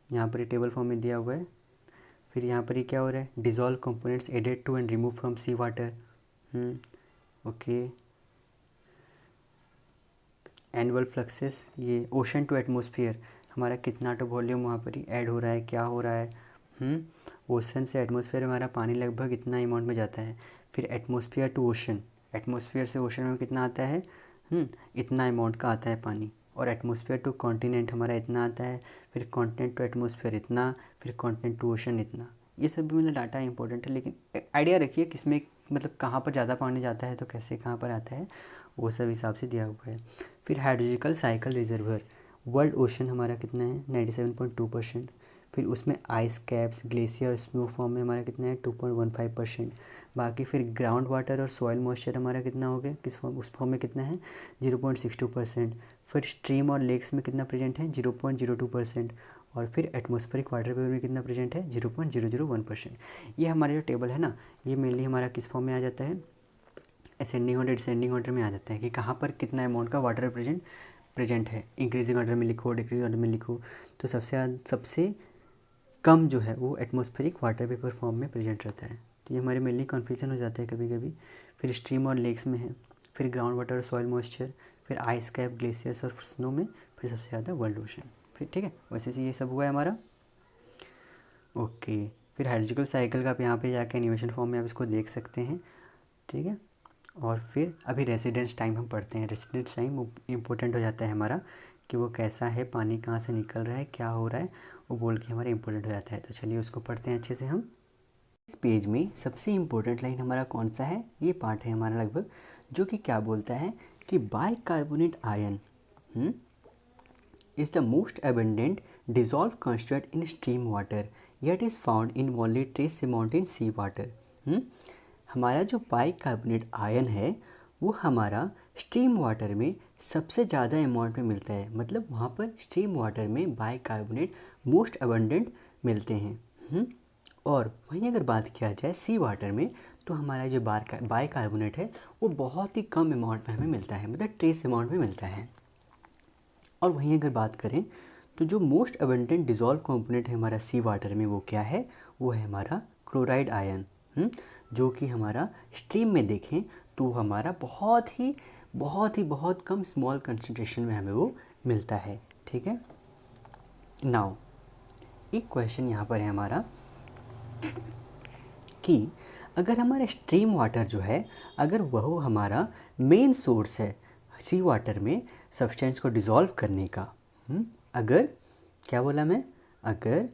यहाँ पर टेबल फॉर्म में दिया हुआ है। फिर यहाँ पर ही क्या हो रहा है, dissolve components added to and remove from sea water. Okay, annual fluxes, ये ओशन टू एटमॉस्फेयर, हमारा कितना तो वॉल्यूम वहाँ पर ही ऐड हो रहा है, क्या हो रहा है। ओशन से एटमॉस्फेयर हमारा पानी लगभग इतना अमाउंट में जाता है। फिर एटमॉस्फेयर टू ओशन, एटमॉस्फेयर से ओशन में कितना आता है, इतना अमाउंट का आता है पानी। और एटमॉस्फेयर टू कॉन्टिनेंट हमारा इतना आता है। फिर कॉन्टिनेंट टू एटमॉस्फेयर इतना, फिर कॉन्टिनेंट टू ओशन इतना। ये सब भी मतलब डाटा इंपॉर्टेंट है, लेकिन आइडिया रखिए किसमें मतलब कहाँ पर ज़्यादा पानी जाता है तो कैसे कहाँ पर आता है, वो सब हिसाब से दिया हुआ है। फिर hydrological cycle reservoir, world ocean हमारा कितना है 97.2%। फिर उसमें ice caps glacier snow form में हमारा कितना है 2.15%। बाकी फिर ग्राउंड वाटर और सॉइल मॉइस्चर हमारा कितना हो गया, किस फॉर्म, उस फॉर्म में कितना है 0.62%। फिर स्ट्रीम और लेक्स में कितना प्रेजेंट है 0.02%। और फिर एटमॉस्फेरिक वाटर वेपर में कितना प्रेजेंट है 0.001%। ये हमारा जो टेबल है ना, ये मेनली हमारा किस फॉर्म में आ जाता है, असेंडिंग ऑर्डर डिसेंडिंग ऑर्डर में आ जाता है कि कहाँ पर कितना अमाउंट का वाटर प्रेजेंट है। इंक्रीजिंग ऑर्डर में लिखो, डिक्रीजिंग ऑर्डर में लिखो। तो सबसे कम जो है वो एटमॉस्फेरिक वाटर वेपर फॉर्म में प्रेजेंट रहता है, तो ये हमारे मेनली कन्फ्यूजन हो जाता है कभी कभी। फिर स्ट्रीम और लेक्स में है, फिर ग्राउंड वाटर और सॉइल मॉइस्चर, फिर आइस कैप ग्लेशियर्स और स्नो में, फिर सबसे ज़्यादा वर्ल्ड ओशन। फिर ठीक है, वैसे से ये सब हुआ है हमारा। ओके, फिर हाइड्रोलॉजिकल साइकिल का आप यहाँ पे जाके एनिमेशन फॉर्म में आप इसको देख सकते हैं, ठीक है। और फिर अभी रेसिडेंस टाइम हम पढ़ते हैं। रेसिडेंस टाइम इम्पोर्टेंट हो जाता है हमारा कि वो कैसा है, पानी कहाँ से निकल रहा है, क्या हो रहा है, वो बोल के हमारा इम्पोर्टेंट हो जाता है। तो चलिए उसको पढ़ते हैं अच्छे से हम। इस पेज में सबसे इम्पोर्टेंट लाइन हमारा कौन सा है, ये पार्ट है हमारा लगभग, जो कि क्या बोलता है कि bicarbonate ion is the most abundant dissolved constituent in stream water yet is found in only trace amount in sea water। हमारा जो बाइकार्बोनेट आयन है वो हमारा स्ट्रीम वाटर में सबसे ज़्यादा अमाउंट में मिलता है, मतलब वहाँ पर स्ट्रीम वाटर में बाइकार्बोनेट मोस्ट अबंडेंट मिलते हैं। और वहीं अगर बात किया जाए सी वाटर में तो हमारा जो बाइकार्बोनेट है वो बहुत ही कम अमाउंट में हमें मिलता है, मतलब ट्रेस अमाउंट में मिलता है। और वहीं अगर बात करें तो जो मोस्ट अबंडेंट डिज़ोल्व कंपोनेंट है हमारा सी वाटर में वो क्या है, वो है हमारा क्लोराइड आयन, जो कि हमारा स्ट्रीम में देखें तो हमारा बहुत कम स्मॉल कंसंट्रेशन में हमें वो मिलता है, ठीक है। नाउ एक क्वेश्चन यहाँ पर है हमारा कि अगर हमारा स्ट्रीम वाटर जो है अगर वह हमारा मेन सोर्स है सी वाटर में, सब्सटेंस को डिज़ोल्व करने का। अगर क्या बोला मैं, अगर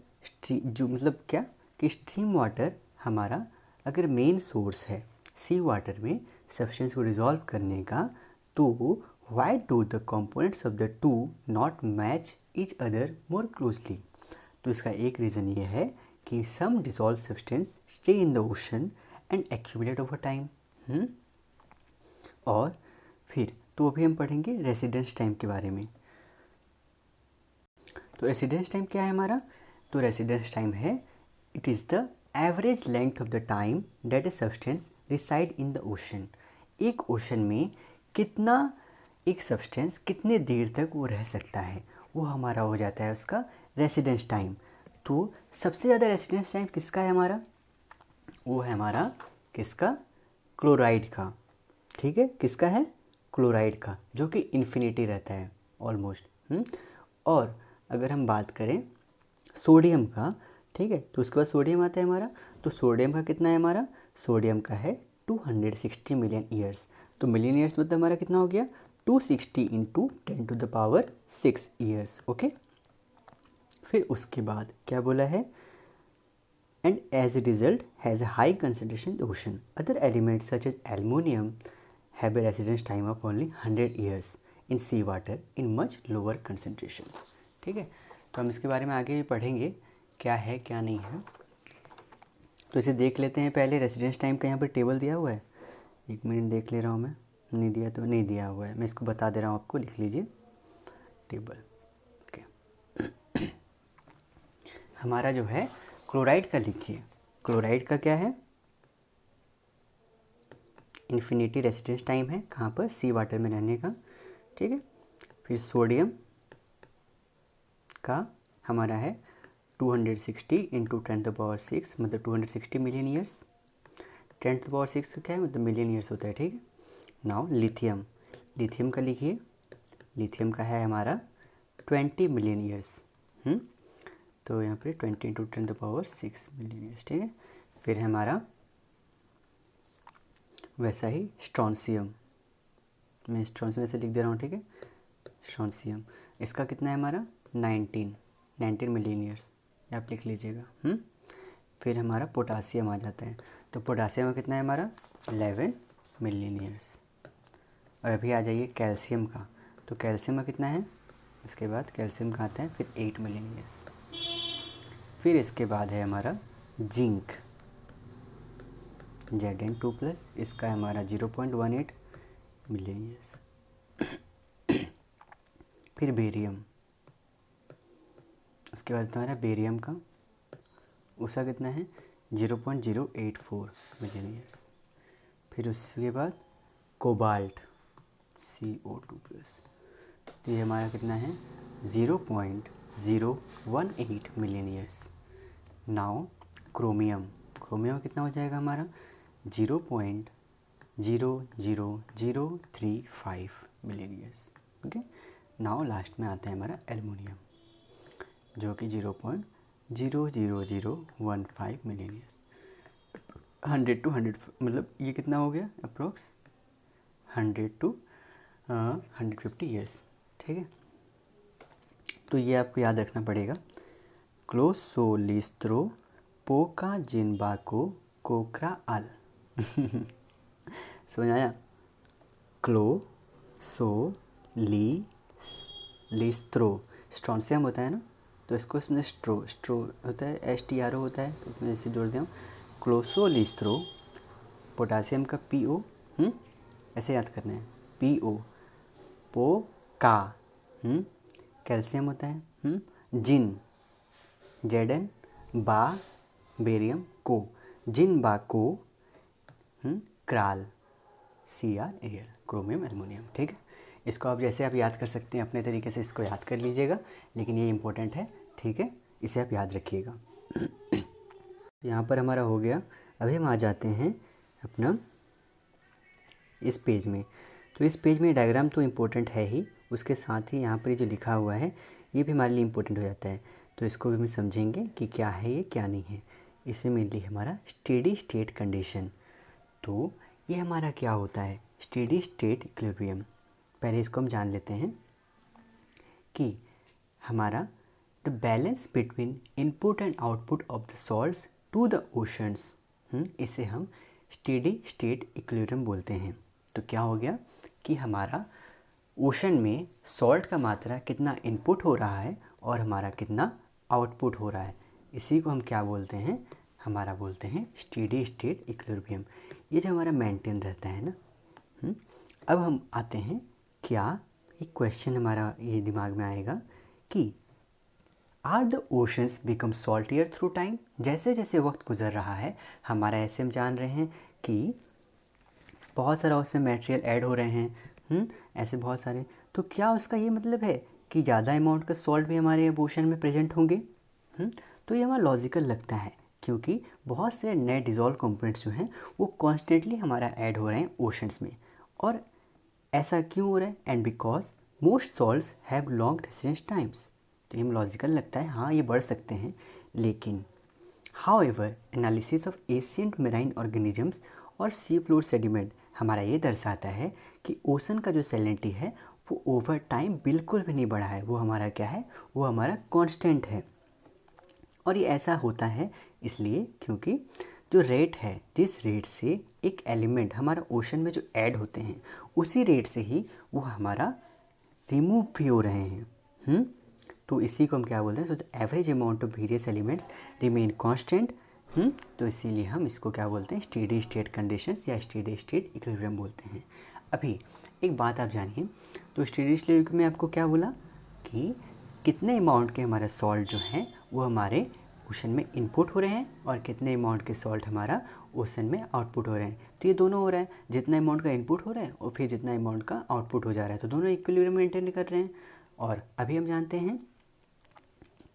जो मतलब क्या कि स्ट्रीम वाटर हमारा अगर मेन सोर्स है सी वाटर में सब्सटेंस को डिज़ोल्व करने का, तो why do the components of the two not match each other more closely. तो इसका एक रीज़न ये है कि some dissolve substance stay in the ocean and accumulate over time. और फिर तो अभी हम पढ़ेंगे रेसिडेंस टाइम के बारे में। तो रेसिडेंस टाइम क्या है हमारा, तो रेसिडेंस टाइम है it is the average length of the time that a substance reside in the ocean. एक ओशन में कितना एक सब्सटेंस कितने देर तक वो रह सकता है, वो हमारा हो जाता है उसका रेसिडेंस टाइम। तो सबसे ज़्यादा रेसिडेंस टाइम किसका है हमारा, वो है हमारा किसका, क्लोराइड का। ठीक है, किसका है, क्लोराइड का, जो कि इन्फिनिटी रहता है ऑलमोस्ट। और अगर हम बात करें सोडियम का, ठीक है, तो उसके बाद सोडियम आता है हमारा। तो सोडियम का कितना है हमारा, सोडियम का है 260 मिलियन ईयर्स। तो मिलियन ईयर्स मतलब हमारा कितना हो गया, 260 इंटू 10⁶ ईयर्स। ओके, फिर उसके बाद क्या बोला है, and as a result has a high concentration in the ocean. Other elements such as aluminium have a residence time of only 100 years in sea water in much lower concentrations. ठीक है, तो हम इसके बारे में आगे भी पढ़ेंगे क्या है क्या नहीं है। तो इसे देख लेते हैं पहले। रेसिडेंस टाइम का यहाँ पर टेबल दिया हुआ है, 1 मिनट देख ले रहा हूँ मैं, नहीं दिया तो नहीं दिया हुआ है, मैं इसको बता दे रहा हूँ आपको, लिख लीजिए टेबल। ओके, हमारा जो है क्लोराइड का लिखिए। क्लोराइड का क्या है, इन्फिनिटी रेसिडेंस टाइम है, कहाँ पर, सी वाटर में रहने का। ठीक है, फिर सोडियम का हमारा है 260 इंटू 10⁶, मतलब 260 मिलियन ईयर्स। 10⁶ क्या है, मतलब मिलियन ईयर्स होता है। ठीक है, नाउ लिथियम, लिथियम का लिखिए। लिथियम का है हमारा 20 मिलियन ईयर्स। तो यहाँ पे 20 इंटू 10⁶ मिलियन ईयर्स। ठीक है, फिर है हमारा वैसा ही स्ट्रॉन्सियम, मैं स्ट्रॉन्सियम ऐसे लिख दे रहा हूँ। ठीक है, स्ट्रॉन्सियम इसका कितना है हमारा 19 मिलियन ईयर्स, आप लिख लीजिएगा। फिर हमारा पोटासियम आ जाता है। तो पोटासियम का कितना है हमारा 11 मिलियन ईयर्स। और अभी आ जाइए कैल्शियम का। तो कैल्शियम का कितना है, इसके बाद कैल्शियम का आता है फिर 8 मिलियन ईयर्स। फिर इसके बाद है हमारा जिंक, Zn2+, इसका है हमारा 0.18 मिलियन ईयर्स। फिर बेरियम, उसके बाद हमारा बेरियम का, उसका कितना है 0.084 मिलियन ईयर्स। फिर उसके बाद कोबाल्ट CO2+, तो ये हमारा कितना है 0.018 million years. Now chromium, chromium कितना हो जाएगा हमारा 0.00035 million years. Okay, now last में आता है हमारा एल्युमिनियम, जो कि 0.00015 मिलियन ईयर्स। 100 to 100 मतलब ये कितना हो गया अप्रोक्स 100 to 150 ईयर्स। ठीक है, तो ये आपको याद रखना पड़ेगा। क्लोसोलिस्त्रो पोका जिनबाको कोकरा अल। समझ आया, क्लोसोलिस्त्रो स्ट्रॉन्सियम होता है ना, तो इसको इसमें स्ट्रो होता है, STRO होता है, तो मैं इसे जोड़ दिया हूँ। क्लोसोलिस्त्रो, पोटासियम का PO, ऐसे याद करना है, PO, पोका, कैल्शियम होता है, जिन, Zn, बा, बेरियम, को, जिन बा को, क्राल, Cr, क्रोमियम, एल्युमिनियम। ठीक है, इसको आप जैसे आप याद कर सकते हैं अपने तरीके से इसको याद कर लीजिएगा, लेकिन ये इम्पोर्टेंट है। ठीक है, इसे आप याद रखिएगा। यहाँ पर हमारा हो गया। अभी हम आ जाते हैं अपना इस पेज में। तो इस पेज में डायग्राम तो इम्पोर्टेंट है ही, उसके साथ ही यहाँ पर जो लिखा हुआ है ये भी हमारे लिए इम्पोर्टेंट हो जाता है। तो इसको भी हम समझेंगे कि क्या है ये क्या नहीं है। इसमें मेनली हमारा स्टेडी स्टेट कंडीशन, तो ये हमारा क्या होता है, स्टेडी स्टेट इक्विलिब्रियम। पहले इसको हम जान लेते हैं। कि हमारा the balance between input and output of the salts to the oceans, इसे हम स्टेडी स्टेट इक्विलिब्रियम बोलते हैं। तो क्या हो गया कि हमारा ओशन में सॉल्ट का मात्रा कितना इनपुट हो रहा है और हमारा कितना आउटपुट हो रहा है, इसी को हम क्या बोलते हैं, हमारा बोलते हैं स्टेडी स्टेट इक्विलिब्रियम। ये जो हमारा मेंटेन रहता है ना। अब हम आते हैं, क्या एक क्वेश्चन हमारा ये दिमाग में आएगा कि are the oceans become saltier through time. जैसे जैसे वक्त गुजर रहा है हमारा, ऐसे हम जान रहे हैं कि बहुत सारा उसमें मटेरियल ऐड हो रहे हैं, ऐसे बहुत सारे। तो क्या उसका ये मतलब है कि ज़्यादा अमाउंट का सॉल्ट भी हमारे ओशन में प्रेजेंट होंगे? तो ये हमारा लॉजिकल लगता है, क्योंकि बहुत से नए डिज़ोल्व कंपोनेंट्स जो हैं वो कॉन्स्टेंटली हमारा ऐड हो रहे हैं ओशंस में। और ऐसा क्यों हो रहा है? And because most salts have long residence times. तो ये लॉजिकल लगता है, हाँ ये बढ़ सकते हैं। लेकिन however analysis of ancient marine organisms और सी फ्लोर सेडिमेंट हमारा ये दर्शाता है कि ओशन का जो सैलिनिटी है वो ओवर टाइम बिल्कुल भी नहीं बढ़ा है। वो हमारा क्या है, वो हमारा कांस्टेंट है। और ये ऐसा होता है इसलिए क्योंकि जो रेट है, जिस रेट से एक एलिमेंट हमारा ओशन में जो ऐड होते हैं उसी रेट से ही वो हमारा रिमूव भी हो रहे हैं। तो इसी को हम क्या बोलते हैं, so the average amount of various elements remain constant. तो इसीलिए हम इसको क्या बोलते हैं, स्टेडी स्टेट कंडीशंस या स्टेडी स्टेट इक्विलिब्रियम बोलते हैं। अभी एक बात आप जानिए, तो स्टेडी स्टेट में आपको क्या बोला कि कितने अमाउंट के हमारा सॉल्ट जो हैं वो हमारे ओशन में इनपुट हो रहे हैं और कितने अमाउंट के सॉल्ट हमारा ओशन में आउटपुट हो रहे हैं। तो ये दोनों हो रहा है, जितना अमाउंट का इनपुट हो रहा है और फिर जितना अमाउंट का आउटपुट हो जा रहा है, तो दोनों इक्विलिब्रियम मेंटेन कर रहे हैं। और अभी हम जानते हैं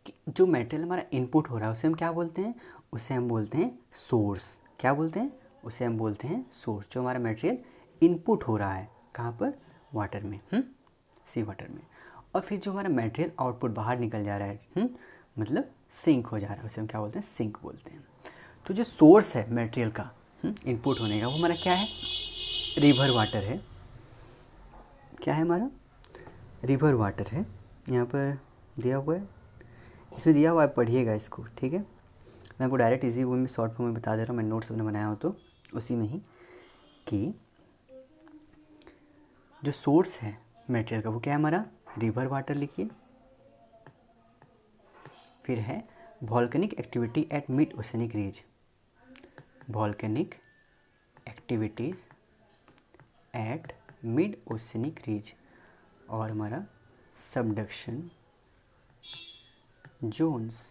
कि जो मटेरियल हमारा इनपुट हो रहा है उसे हम क्या बोलते हैं, उसे हम बोलते हैं सोर्स। क्या बोलते हैं, उसे हम बोलते हैं सोर्स। जो हमारा मटेरियल इनपुट हो रहा है कहाँ पर, वाटर में, सी वाटर में। और फिर जो हमारा मटेरियल आउटपुट बाहर निकल जा रहा है, मतलब सिंक हो जा रहा है, उसे हम क्या बोलते हैं, सिंक बोलते हैं। तो जो सोर्स है मटेरियल का इनपुट होने का, वो हमारा क्या है, रिवर वाटर है। क्या है हमारा, रिवर वाटर है। यहाँ पर दिया हुआ है, इसमें दिया हुआ है, पढ़िएगा इसको, ठीक है। मैं आपको डायरेक्ट इजी वे में शॉर्ट फॉर्म में बता दे रहा हूँ, मैं नोट्स अपने बनाया हो तो उसी में ही, कि जो सोर्स है मटेरियल का वो क्या है हमारा, रिवर वाटर लिखिए। फिर है volcanic activity at mid oceanic ridge, volcanic activities at mid oceanic ridge. और हमारा सबडक्शन जोन्स,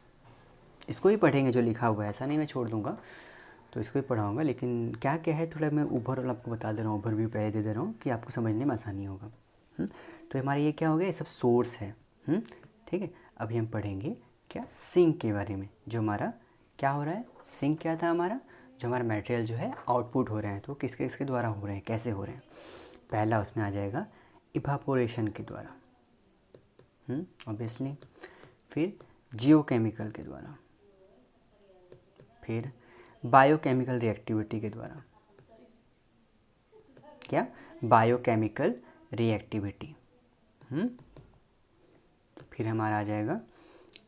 इसको ही पढ़ेंगे जो लिखा हुआ है, ऐसा नहीं मैं छोड़ दूंगा, तो इसको ही पढ़ाऊँगा। लेकिन क्या क्या है थोड़ा मैं ओवरऑल आपको बता दे रहा हूँ, ओवरव्यू पहले दे रहा हूँ कि आपको समझने में आसानी होगा। तो हमारा ये क्या हो गया, ये सब सोर्स है। ठीक है, अभी हम पढ़ेंगे क्या, सिंक के बारे में। जो हमारा क्या हो रहा है, सिंक क्या था हमारा, जो हमारा मटेरियल जो है आउटपुट हो रहे हैं, तो किसके किसके द्वारा हो रहे हैं, कैसे हो रहे हैं। पहला उसमें आ जाएगा इवापोरेशन के द्वारा, ऑब्वियसली। फिर जियोकेमिकल के द्वारा, फिर बायोकेमिकल रिएक्टिविटी के द्वारा। क्या, बायोकेमिकल रिएक्टिविटी। फिर हमारा आ जाएगा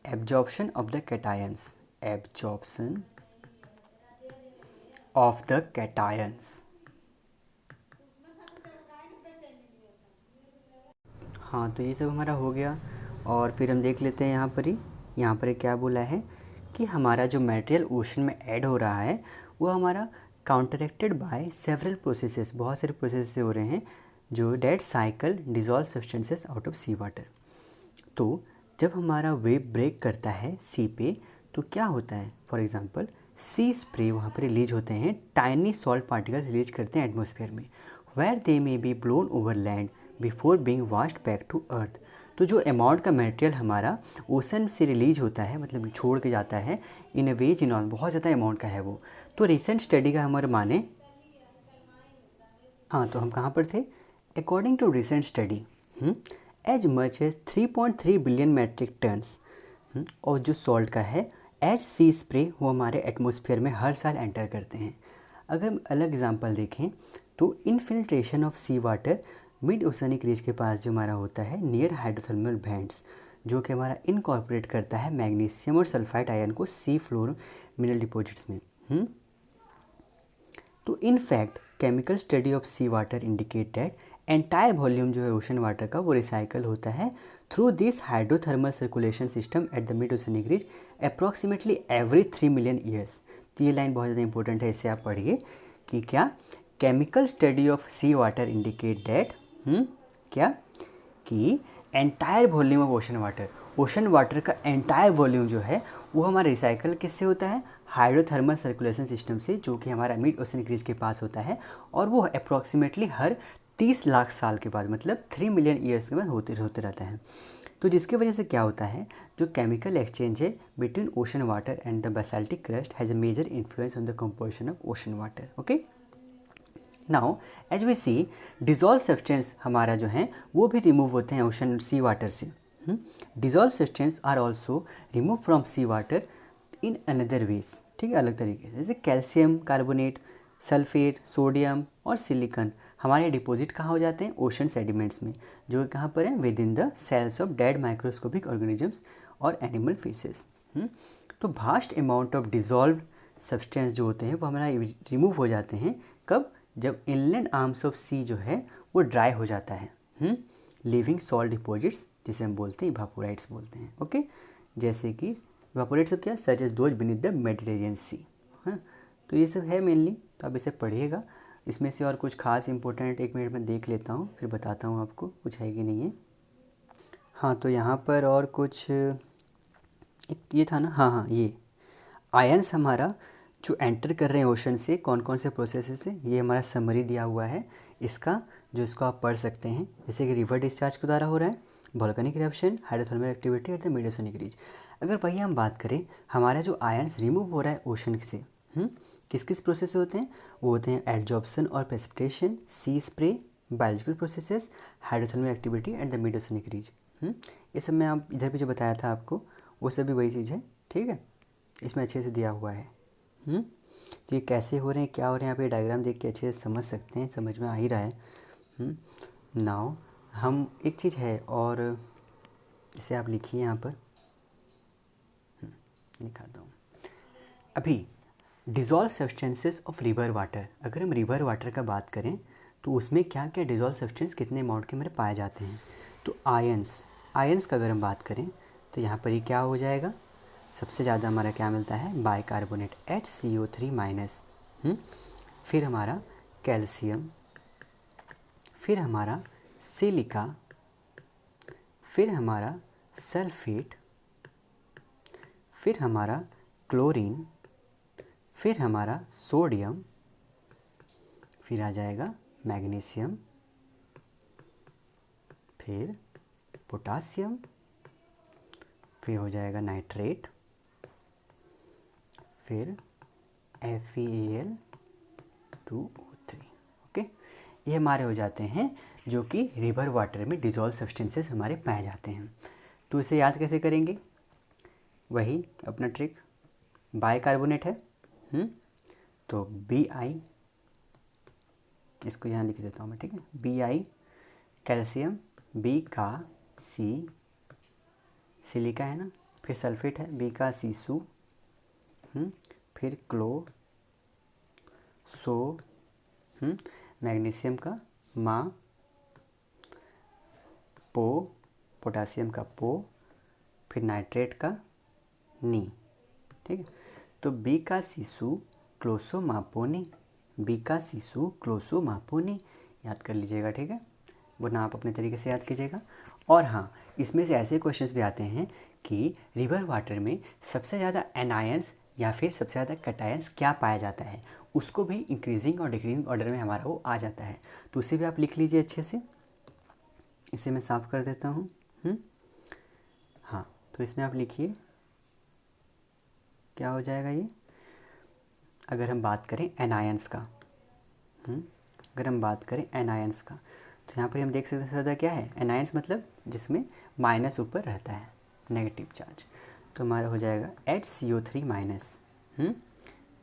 absorption of the cations, absorption of the cations. हाँ, तो ये सब हमारा हो गया। और फिर हम देख लेते हैं यहाँ पर क्या बोला है कि हमारा जो मटेरियल ओशन में ऐड हो रहा है वो हमारा काउंटरएक्टेड बाय सेवरल प्रोसेसेस, बहुत सारे प्रोसेस से हो रहे हैं, जो that cycle dissolve substances out of sea water. तो जब हमारा वेव ब्रेक करता है सी पे, तो क्या होता है, फॉर एग्जांपल सी स्प्रे वहाँ पर रिलीज होते हैं, टाइनी सॉल्ट पार्टिकल्स रिलीज करते हैं एटमॉस्फेयर में, where they may be blown over land before being washed back to earth. तो जो अमाउंट का मटेरियल हमारा ओशन से रिलीज होता है, मतलब छोड़ के जाता है इन अ वेज इन ऑन, बहुत ज़्यादा अमाउंट का है वो। तो रिसेंट स्टडी का हमारे माने, हाँ तो हम कहाँ पर थे, according to recent study as much as 3.3 billion metric tons और जो सॉल्ट का है एज सी स्प्रे, वो हमारे एटमॉस्फेयर में हर साल एंटर करते हैं। अगर हम अलग एग्जांपल देखें तो infiltration of sea water mid oceanic ridge के पास जो हमारा होता है नियर हाइड्रोथर्मल वेंट्स, जो कि हमारा इनकॉर्पोरेट करता है मैग्नीशियम और सल्फाइड आयन को सी फ्लोर मिनरल डिपॉजिट्स में। तो in fact chemical study of sea water indicate that entire volume जो है ओशन वाटर का वो रिसाइकल होता है through this hydrothermal circulation system at the mid oceanic ridge approximately every 3 million years. तो ये लाइन बहुत ज़्यादा इंपॉर्टेंट है, इससे आप पढ़िए कि क्या chemical study of sea water indicate that क्या कि entire volume of ocean water का एंटायर वॉल्यूम जो है वो हमारा रिसाइकल किससे होता है, हाइड्रोथर्मल सर्कुलेशन सिस्टम से, जो कि हमारा मिड ओशनिक रिज के पास होता है, और वो अप्रॉक्सीमेटली हर 30 लाख साल के बाद, मतलब 3 मिलियन ईयर्स के बाद होते रहता है। तो जिसकी वजह से क्या होता है, जो केमिकल एक्सचेंज है between ocean water and the basaltic crust has a major influence on the composition of ocean water. Okay, now as we see dissolve substance हमारा जो है वो भी रिमूव होते हैं ओशन सी वाटर से। Dissolve substance are also remove from sea water in another ways, ठीक है, अलग तरीके से, जैसे कैल्शियम कार्बोनेट, सल्फेट, सोडियम और सिलिकॉन हमारे डिपॉजिट कहाँ हो जाते हैं, ओशन सेडिमेंट्स में, जो कहाँ पर हैं, within the cells of dead microscopic organisms और एनिमल फिशेस। तो vast amount of dissolve substance जो होते हैं वो हमारा रिमूव हो जाते हैं, कब, जब इनलैंड आर्म्स ऑफ सी जो है वो ड्राई हो जाता है, लिविंग सॉल्ट डिपॉजिट्स जिसे हम बोलते हैं इवापोराइट्स बोलते हैं। ओके, जैसे कि इवापोराइट्स सब क्या, such as those beneath the Mediterranean sea. हाँ, तो ये सब है मेनली, तो आप इसे पढ़िएगा। इसमें से और कुछ खास इंपॉर्टेंट 1 मिनट में देख लेता हूँ, फिर बताता हूँ आपको कुछ है कि नहीं है। हाँ, तो यहाँ पर और कुछ एक ये था ना, हाँ, ये आयंस हमारा जो एंटर कर रहे हैं ओशन से, कौन कौन से प्रोसेस से, ये हमारा समरी दिया हुआ है इसका, जो इसको आप पढ़ सकते हैं। जैसे कि रिवर डिस्चार्ज के द्वारा हो रहा है, volcanic eruption, hydrothermal activity at the mid oceanic ridge. अगर वही हम बात करें, हमारा जो आयंस रिमूव हो रहा है ओशन से, किस किस प्रोसेस से होते हैं, वो होते हैं एडजॉर्प्शन और precipitation, sea spray, biological processes, hydrothermal activity at the mid oceanic ridge. ये सब मैं आप इधर पीछे बताया था आपको, वो सब भी वही चीज़ है, ठीक है, इसमें अच्छे से दिया हुआ है। तो ये कैसे हो रहे हैं, क्या हो रहे हैं, आप ये डायग्राम देख के अच्छे से समझ सकते हैं, समझ में आ ही रहा है। नाउ हम एक चीज़ है और इसे आप लिखिए यहाँ पर, लिखाता हूँ अभी। Dissolve substances of river water, अगर हम रिवर वाटर का बात करें तो उसमें क्या क्या डिज़ोल्व सब्सटेंस कितने अमाउंट के हमारे पाए जाते हैं। तो आयंस का अगर हम बात करें तो यहाँ पर ही क्या हो जाएगा, सबसे ज़्यादा हमारा क्या मिलता है, बाइकार्बोनेट HCO3-, फिर हमारा कैल्शियम, फिर हमारा सिलिका, फिर हमारा सल्फेट, फिर हमारा क्लोरीन, फिर हमारा सोडियम, फिर आ जाएगा मैग्नीशियम, फिर पोटासियम, फिर हो जाएगा नाइट्रेट, फिर FeAl2O3। ओके, ये हमारे हो जाते हैं जो कि रिवर वाटर में डिज़ोल्व सब्सटेंसेस हमारे पाए जाते हैं। तो इसे याद कैसे करेंगे, वही अपना ट्रिक, बाइकार्बोनेट है, तो Bi, इसको यहाँ लिख देता हूँ मैं, ठीक है, Bi कैल्शियम, B का C, सिलिका है ना, फिर सल्फेट है, B का सीसू, फिर क्लो, सो, मैग्नीशियम का मा, पो, पोटासियम का पो, फिर नाइट्रेट का नी, ठीक है। तो बी का सीसू क्लोसोमापोनी, बी का सीसू क्लोसोमापोनी याद कर लीजिएगा, ठीक है, वरना आप अपने तरीके से याद कीजिएगा। और हाँ, इसमें से ऐसे क्वेश्चंस भी आते हैं कि रिवर वाटर में सबसे ज़्यादा एनायंस या फिर सबसे ज़्यादा कैटायंस क्या पाया जाता है, उसको भी इंक्रीजिंग और डिक्रीजिंग ऑर्डर में हमारा वो आ जाता है, तो उसे भी आप लिख लीजिए अच्छे से। इसे मैं साफ़ कर देता हूँ। हाँ, तो इसमें आप लिखिए क्या हो जाएगा ये, अगर हम बात करें एनायंस का, अगर हम बात करें एनायंस का, तो यहाँ पर हम देख सकते हैं सबसे ज़्यादा क्या है, एनायंस मतलब जिसमें माइनस ऊपर रहता है, नेगेटिव चार्ज, तो हमारा हो जाएगा HCO3-,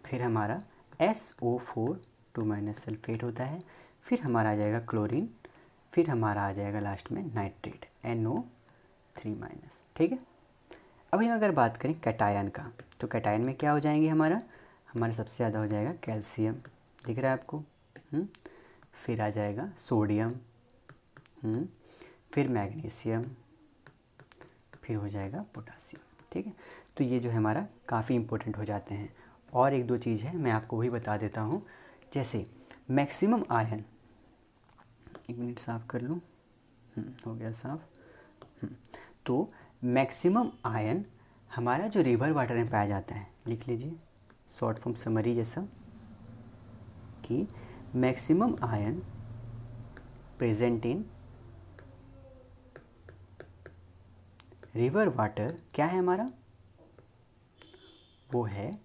फिर हमारा SO4 2- सल्फेट होता है, फिर हमारा आ जाएगा क्लोरीन, फिर हमारा आ जाएगा लास्ट में नाइट्रेट NO3-। ठीक है। अभी हम अगर बात करें कैटायन का, तो कैटायन में क्या हो जाएंगे हमारा सबसे ज़्यादा हो जाएगा कैल्शियम, दिख रहा है आपको। फिर आ जाएगा सोडियम, फिर मैग्नीशियम, फिर हो जाएगा पोटासियम। ठीक है। तो ये जो है हमारा काफ़ी इम्पोर्टेंट हो जाते हैं। और एक दो चीज़ है मैं आपको वही बता देता हूँ, जैसे मैक्सिमम आयन, एक मिनट साफ़ कर लूँ, हो गया साफ़। तो मैक्सिमम आयन हमारा जो रिवर वाटर में पाया जाता है, लिख लीजिए शॉर्ट फॉर्म समरी जैसा, कि maximum ion present in river water क्या है हमारा, वो है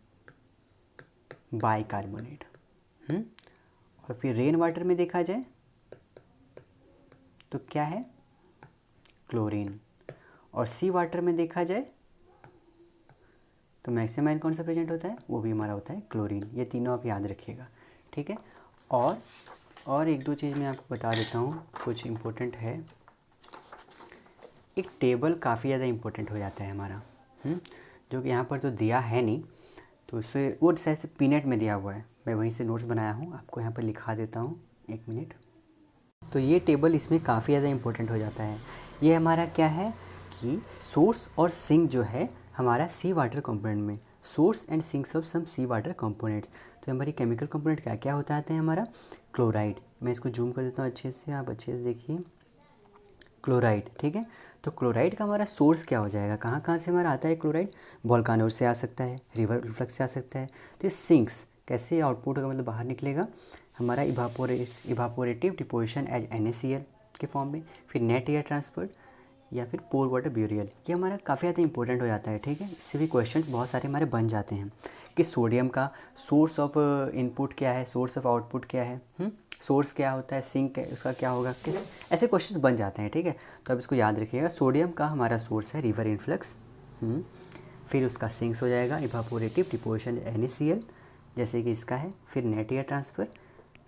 बाइकार्बोनेट। और फिर रेन वाटर में देखा जाए तो क्या है, क्लोरीन। और सी वाटर में देखा जाए तो मैक्सिमम आयन कौन सा प्रेजेंट होता है, वो भी हमारा होता है क्लोरीन। ये तीनों आप याद रखिएगा। ठीक है। और एक दो चीज़ मैं आपको बता देता हूँ, कुछ इम्पोर्टेंट है। एक टेबल काफ़ी ज़्यादा इम्पोर्टेंट हो जाता है हमारा, जो कि यहाँ पर तो दिया है नहीं, तो उससे वो शायद से पीनेट में दिया हुआ है, मैं वहीं से नोट्स बनाया हूँ, आपको यहाँ पर लिखा देता हूँ, एक मिनट। तो ये टेबल इसमें काफ़ी ज़्यादा इम्पोर्टेंट हो जाता है। ये हमारा क्या है कि सोर्स और सिंक जो है हमारा सी वाटर कंपोनेंट में, source and sinks of some sea water components. तो हमारी केमिकल कंपोनेंट क्या क्या होता है हमारा, क्लोराइड। मैं इसको जूम कर देता हूँ अच्छे से, आप अच्छे से देखिए, क्लोराइड। ठीक है। तो क्लोराइड का हमारा सोर्स क्या हो जाएगा, कहाँ कहाँ से हमारा आता है क्लोराइड, वोल्केनो से आ सकता है, रिवर रिफ्लक्स से आ सकता है। तो ये सिंक्स कैसे आउटपुट होगा, मतलब बाहर निकलेगा हमारा इवापोरेटिव डिपोजिशन एज NaCl के फॉर्म में, फिर नेट एयर ट्रांसफर या फिर पोर वाटर ब्यूरियल। ये हमारा काफ़ी ज़्यादा इंपॉर्टेंट हो जाता है। ठीक है। इससे भी क्वेश्चंस बहुत सारे हमारे बन जाते हैं कि सोडियम का सोर्स ऑफ इनपुट क्या है, सोर्स ऑफ आउटपुट क्या है, सोर्स क्या होता है, सिंक उसका क्या होगा, किस ऐसे क्वेश्चंस बन जाते हैं। ठीक है। तो अब इसको याद रखिएगा, सोडियम का हमारा सोर्स है रिवर इनफ्लक्स, फिर उसका सिंक्स हो जाएगा इवापोरेटिव डिपोजिशन NaCl जैसे कि इसका है, फिर नेट एयर ट्रांसफ़र,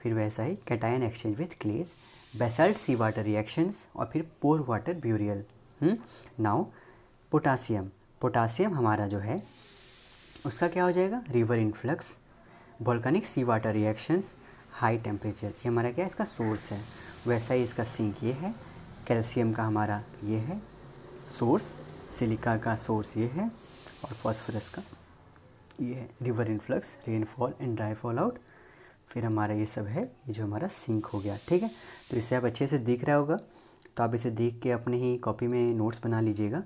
फिर वैसा ही cation exchange with clays, basalt sea water reactions, और फिर pore water burial. Now potassium हमारा जो है उसका क्या हो जाएगा, river influx, volcanic sea water reactions, high temperature, ये हमारा क्या है, इसका सोर्स है। वैसा ही इसका सिंक ये है, कैल्शियम का हमारा ये है सोर्स, सिलिका का सोर्स ये है, और फॉस्फोरस का ये है river influx, rainfall and dry fall out. फिर हमारा ये सब है, ये जो हमारा सिंक हो गया। ठीक है। तो इससे आप अच्छे से दिख रहा होगा, तो आप इसे देख के अपने ही कॉपी में नोट्स बना लीजिएगा।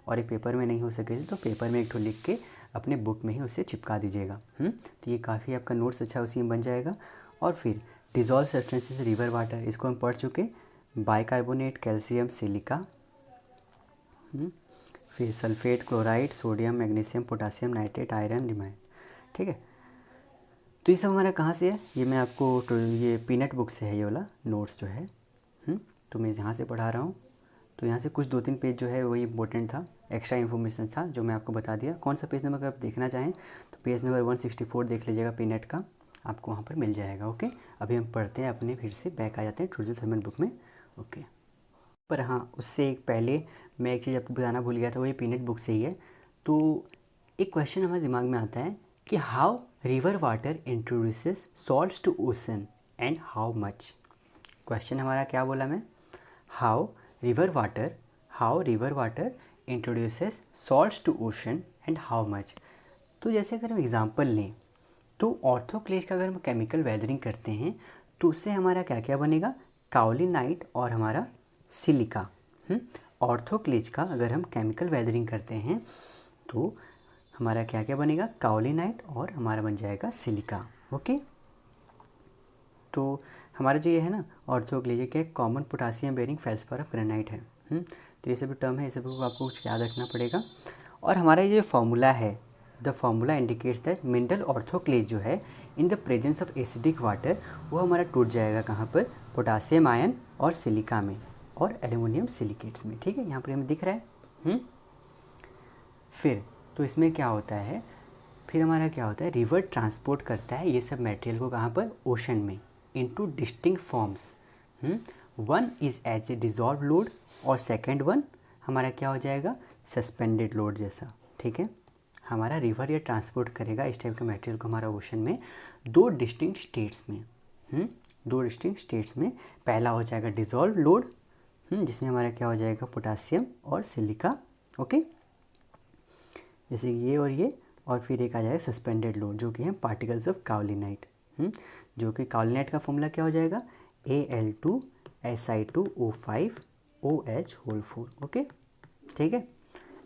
और एक पेपर में नहीं हो सके तो पेपर में एक ठो लिख के अपने बुक में ही उसे चिपका दीजिएगा। तो ये काफ़ी आपका नोट्स अच्छा उसी में बन जाएगा। और फिर डिज़ोल्व सब्सटेंसेस रिवर वाटर, इसको हम पढ़ चुके, बाइकार्बोनेट, कैल्शियम, सिलिका, फिर sulphate, chloride, sodium, magnesium, potassium, nitrate, iron, डिमाइड। ठीक है। तो ये सब हमारा कहाँ से है, ये मैं आपको ये पीनट बुक से है, ये वाला नोट्स जो है। तो मैं यहाँ से पढ़ा रहा हूँ, तो यहाँ से कुछ 2-3 पेज जो है वही इंपॉर्टेंट था, एक्स्ट्रा इन्फॉर्मेशन था जो मैं आपको बता दिया। कौन सा पेज नंबर अगर आप देखना चाहें तो पेज नंबर 164 देख लीजिएगा, पीनट का आपको वहाँ पर मिल जाएगा। ओके। अभी हम पढ़ते हैं अपने, फिर से बैक आ जाते हैं ट्रूजल थर्मल बुक में। ओके। पर हाँ, उससे एक पहले मैं एक चीज़ आपको बताना भूल गया था, वही पीनट बुक से ही है। तो एक क्वेश्चन हमारे दिमाग में आता है कि how river water introduces salts to ocean and how much. Question हमारा क्या बोला मैं, how river water introduces salts to ocean and how much. तो जैसे अगर हम एग्जांपल लें तो ऑर्थोक्लेज का अगर हम केमिकल वेदरिंग करते हैं तो उससे हमारा क्या क्या बनेगा, काओलिनाइट और हमारा सिलिका। ऑर्थोक्लेज का अगर हम केमिकल वेदरिंग करते हैं तो हमारा क्या क्या बनेगा, काओलिनाइट और हमारा बन जाएगा सिलिका। ओके। तो हमारा जो ये है ना ऑर्थोक्लेज, क्या common potassium bearing feldspar of granite है। तो ये सब टर्म है, ये सब को आपको कुछ याद रखना पड़ेगा। और हमारा ये फॉर्मूला है, the formula indicates that mineral orthoclase जो है in the presence of acidic water, वो हमारा टूट जाएगा कहाँ पर, पोटासियम आयन और सिलिका में और एल्यूमिनियम सिलिकेट्स में। ठीक है। यहाँ पर हमें दिख रहा है। फिर तो इसमें क्या होता है, फिर हमारा क्या होता है, रिवर ट्रांसपोर्ट करता है ये सब मटेरियल को कहाँ पर, ओशन में, into distinct forms. One is as a dissolve load और सेकेंड वन हमारा क्या हो जाएगा, सस्पेंडेड लोड जैसा, ठीक है। हमारा रिवर या ट्रांसपोर्ट करेगा इस टाइप के मटेरियल को हमारा ओशन में दो डिस्टिंक्ट स्टेट्स में, दो डिस्टिंक्ट स्टेट्स में। पहला हो जाएगा डिज़ोल्व लोड, जिसमें हमारा क्या हो जाएगा, पोटासियम और सिलिका, ओके, जैसे ये और फिर एक आ जाएगा सस्पेंडेड लोड जो कि है पार्टिकल्स ऑफ काओलिनाइट, जो कि काओलिनाइट का फॉर्मूला क्या हो जाएगा, Al2Si2O5OH4, ओके, ठीक है।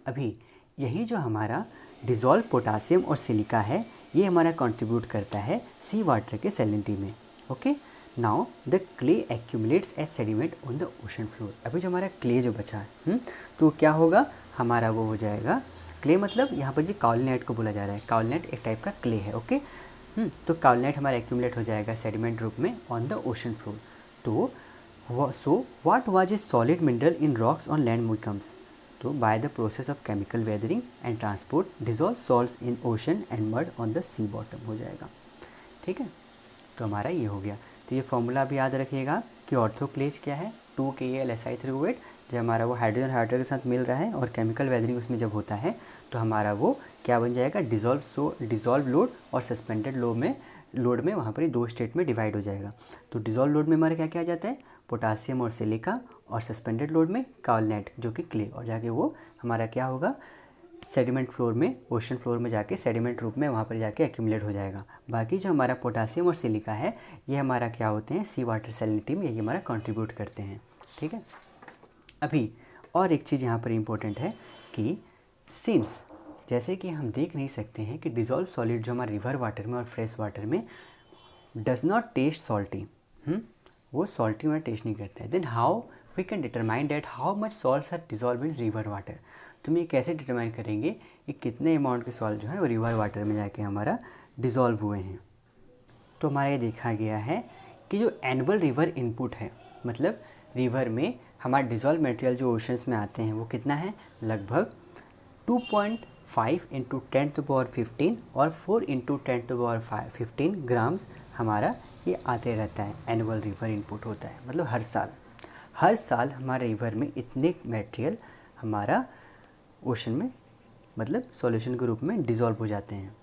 अभी यही जो हमारा डिज़ोल्व पोटासियम और सिलिका है ये हमारा कंट्रीब्यूट करता है सी वाटर के सैलिनिटी में, okay. Now the clay accumulates as sediment on the ocean floor. अभी जो हमारा क्ले जो बचा है, तो क्या होगा हमारा, वो हो जाएगा क्ले, मतलब यहाँ पर जी काओलिनाइट को बोला जा रहा है, काओलिनाइट एक टाइप का क्ले है, ओके। तो काओलिनाइट हमारा एक्यूमुलेट हो जाएगा सेडिमेंट रूप में ऑन द ओशन फ्लोर। तो so what was a solid mineral in rocks on land becomes, तो by the process of chemical weathering and transport dissolve salts in ocean and mud on the sea bottom हो जाएगा, ठीक है। तो हमारा ये हो गया। तो ये फॉर्मूला भी याद रखिएगा कि ऑर्थोक्लेज क्या है, 2KalSi3O8। जब हमारा वो हाइड्रोजन हाइड्रोजन के साथ मिल रहा है और केमिकल वेदरिंग उसमें जब होता है तो हमारा वो क्या बन जाएगा, डिज़ोल्व लोड और सस्पेंडेड लोड में वहाँ पर ही दो स्टेट में डिवाइड हो जाएगा। तो डिज़ोल्व लोड में हमारा क्या क्या आ जाता है, पोटासियम और सिलिका, और सस्पेंडेड लोड में काओलिनाइट जो कि क्ले, और जाके वो हमारा क्या होगा, सेडिमेंट फ्लोर में, ओशन फ्लोर में जाके सेडिमेंट रूप में वहाँ पर जाके एक्यूमुलेट हो जाएगा। बाकी जो हमारा पोटासियम और सिलिका है ये हमारा क्या होते हैं, सी वाटर सैलिनिटी में यही हमारा कंट्रीब्यूट करते हैं, ठीक है। अभी और एक चीज़ यहाँ पर इम्पोर्टेंट है कि सिंस जैसे कि हम देख नहीं सकते हैं कि डिज़ोल्व सॉलिड जो हमारे रिवर वाटर में और फ्रेश वाटर में डज़ नॉट टेस्ट सॉल्टी, वो सॉल्टी में टेस्ट नहीं करते हैं, then how we can determine that how much salts are dissolve in river water. तो हम ये कैसे डिटरमाइन करेंगे कि कितने अमाउंट के सॉल्ट जो है वो रिवर वाटर में जाके हमारा डिज़ोल्व हुए हैं। तो हमारा ये देखा गया है कि जो एनुअल रिवर इनपुट है, मतलब रिवर में हमारा डिज़ोल्व मटेरियल जो ओशंस में आते हैं वो कितना है, लगभग 2.5 × 10⁻15 और 4 × 10⁻15 ग्राम्स हमारा ये आते रहता है, एनुअल रिवर इनपुट होता है। मतलब हर साल हमारे रिवर में इतने मटेरियल हमारा ओशन में, मतलब सॉल्यूशन के रूप में डिज़ोल्व हो जाते हैं।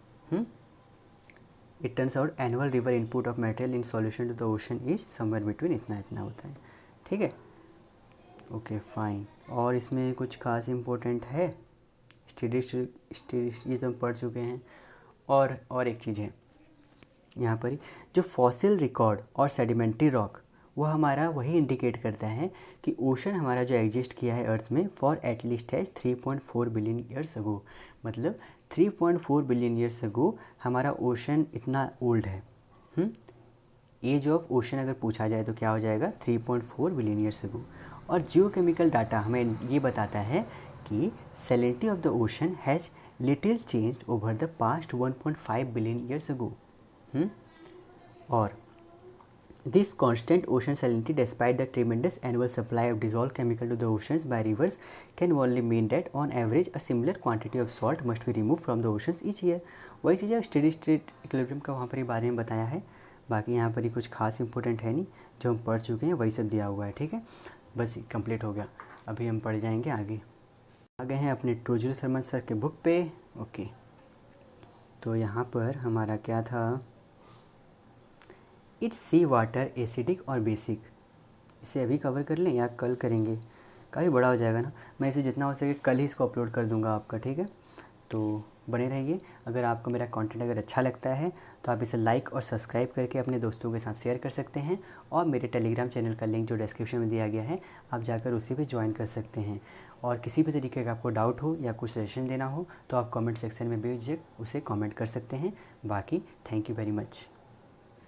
It turns out annual river input of material in solution to the ocean is somewhere between इतना होता है, ठीक है, ओके फाइन। और इसमें कुछ खास इम्पोर्टेंट है, स्टेडी ये तो हम पढ़ चुके हैं। और एक चीज़ है यहाँ पर ही, जो फॉसिल रिकॉर्ड और सेडिमेंट्री रॉक वो हमारा वही इंडिकेट करता है कि ओशन हमारा जो एग्जिस्ट किया है अर्थ में फॉर एटलीस्ट है 3.4 बिलियन ईयर्स अगो, मतलब 3.4 बिलियन ईयर्स अगो हमारा ओशन इतना ओल्ड है। एज ऑफ ओशन अगर पूछा जाए तो क्या हो जाएगा, 3.4 बिलियन ईयर्स अगो। और जियोकेमिकल डाटा हमें ये बताता है कि salinity of the ocean has little changed over the past 1.5 billion years ago. और this constant ocean salinity despite the tremendous annual supply of dissolved chemical to the oceans by rivers can only mean that on average a similar quantity of salt must be removed from the oceans each year। वही चीज़ है, steady state equilibrium का वहाँ पर ही बारे में बताया है। बाकी यहाँ पर ही कुछ खास इंपॉर्टेंट है नहीं, जो हम पढ़ चुके हैं वही सब दिया हुआ है, ठीक है। बस कंप्लीट हो गया। अभी हम पढ़ जाएंगे आगे। आ गए हैं अपने टोजरू शर्मा सर के बुक पे, ओके। तो यहाँ पर हमारा क्या था, इट्स सी वाटर एसिडिक और बेसिक। इसे अभी कवर कर लें या कल करेंगे, काफ़ी बड़ा हो जाएगा ना। मैं इसे जितना हो सके कल ही इसको अपलोड कर दूंगा आपका, ठीक है। तो बने रहिए। अगर आपको मेरा कंटेंट अगर अच्छा लगता है तो आप इसे लाइक और सब्सक्राइब करके अपने दोस्तों के साथ शेयर कर सकते हैं। और मेरे टेलीग्राम चैनल का लिंक जो डिस्क्रिप्शन में दिया गया है, आप जाकर उसी पे ज्वाइन कर सकते हैं। और किसी भी तरीके का आपको डाउट हो या कुछ सजेशन देना हो तो आप कमेंट सेक्शन में बेझिझक उसे कमेंट कर सकते हैं। बाकी थैंक यू वेरी मच।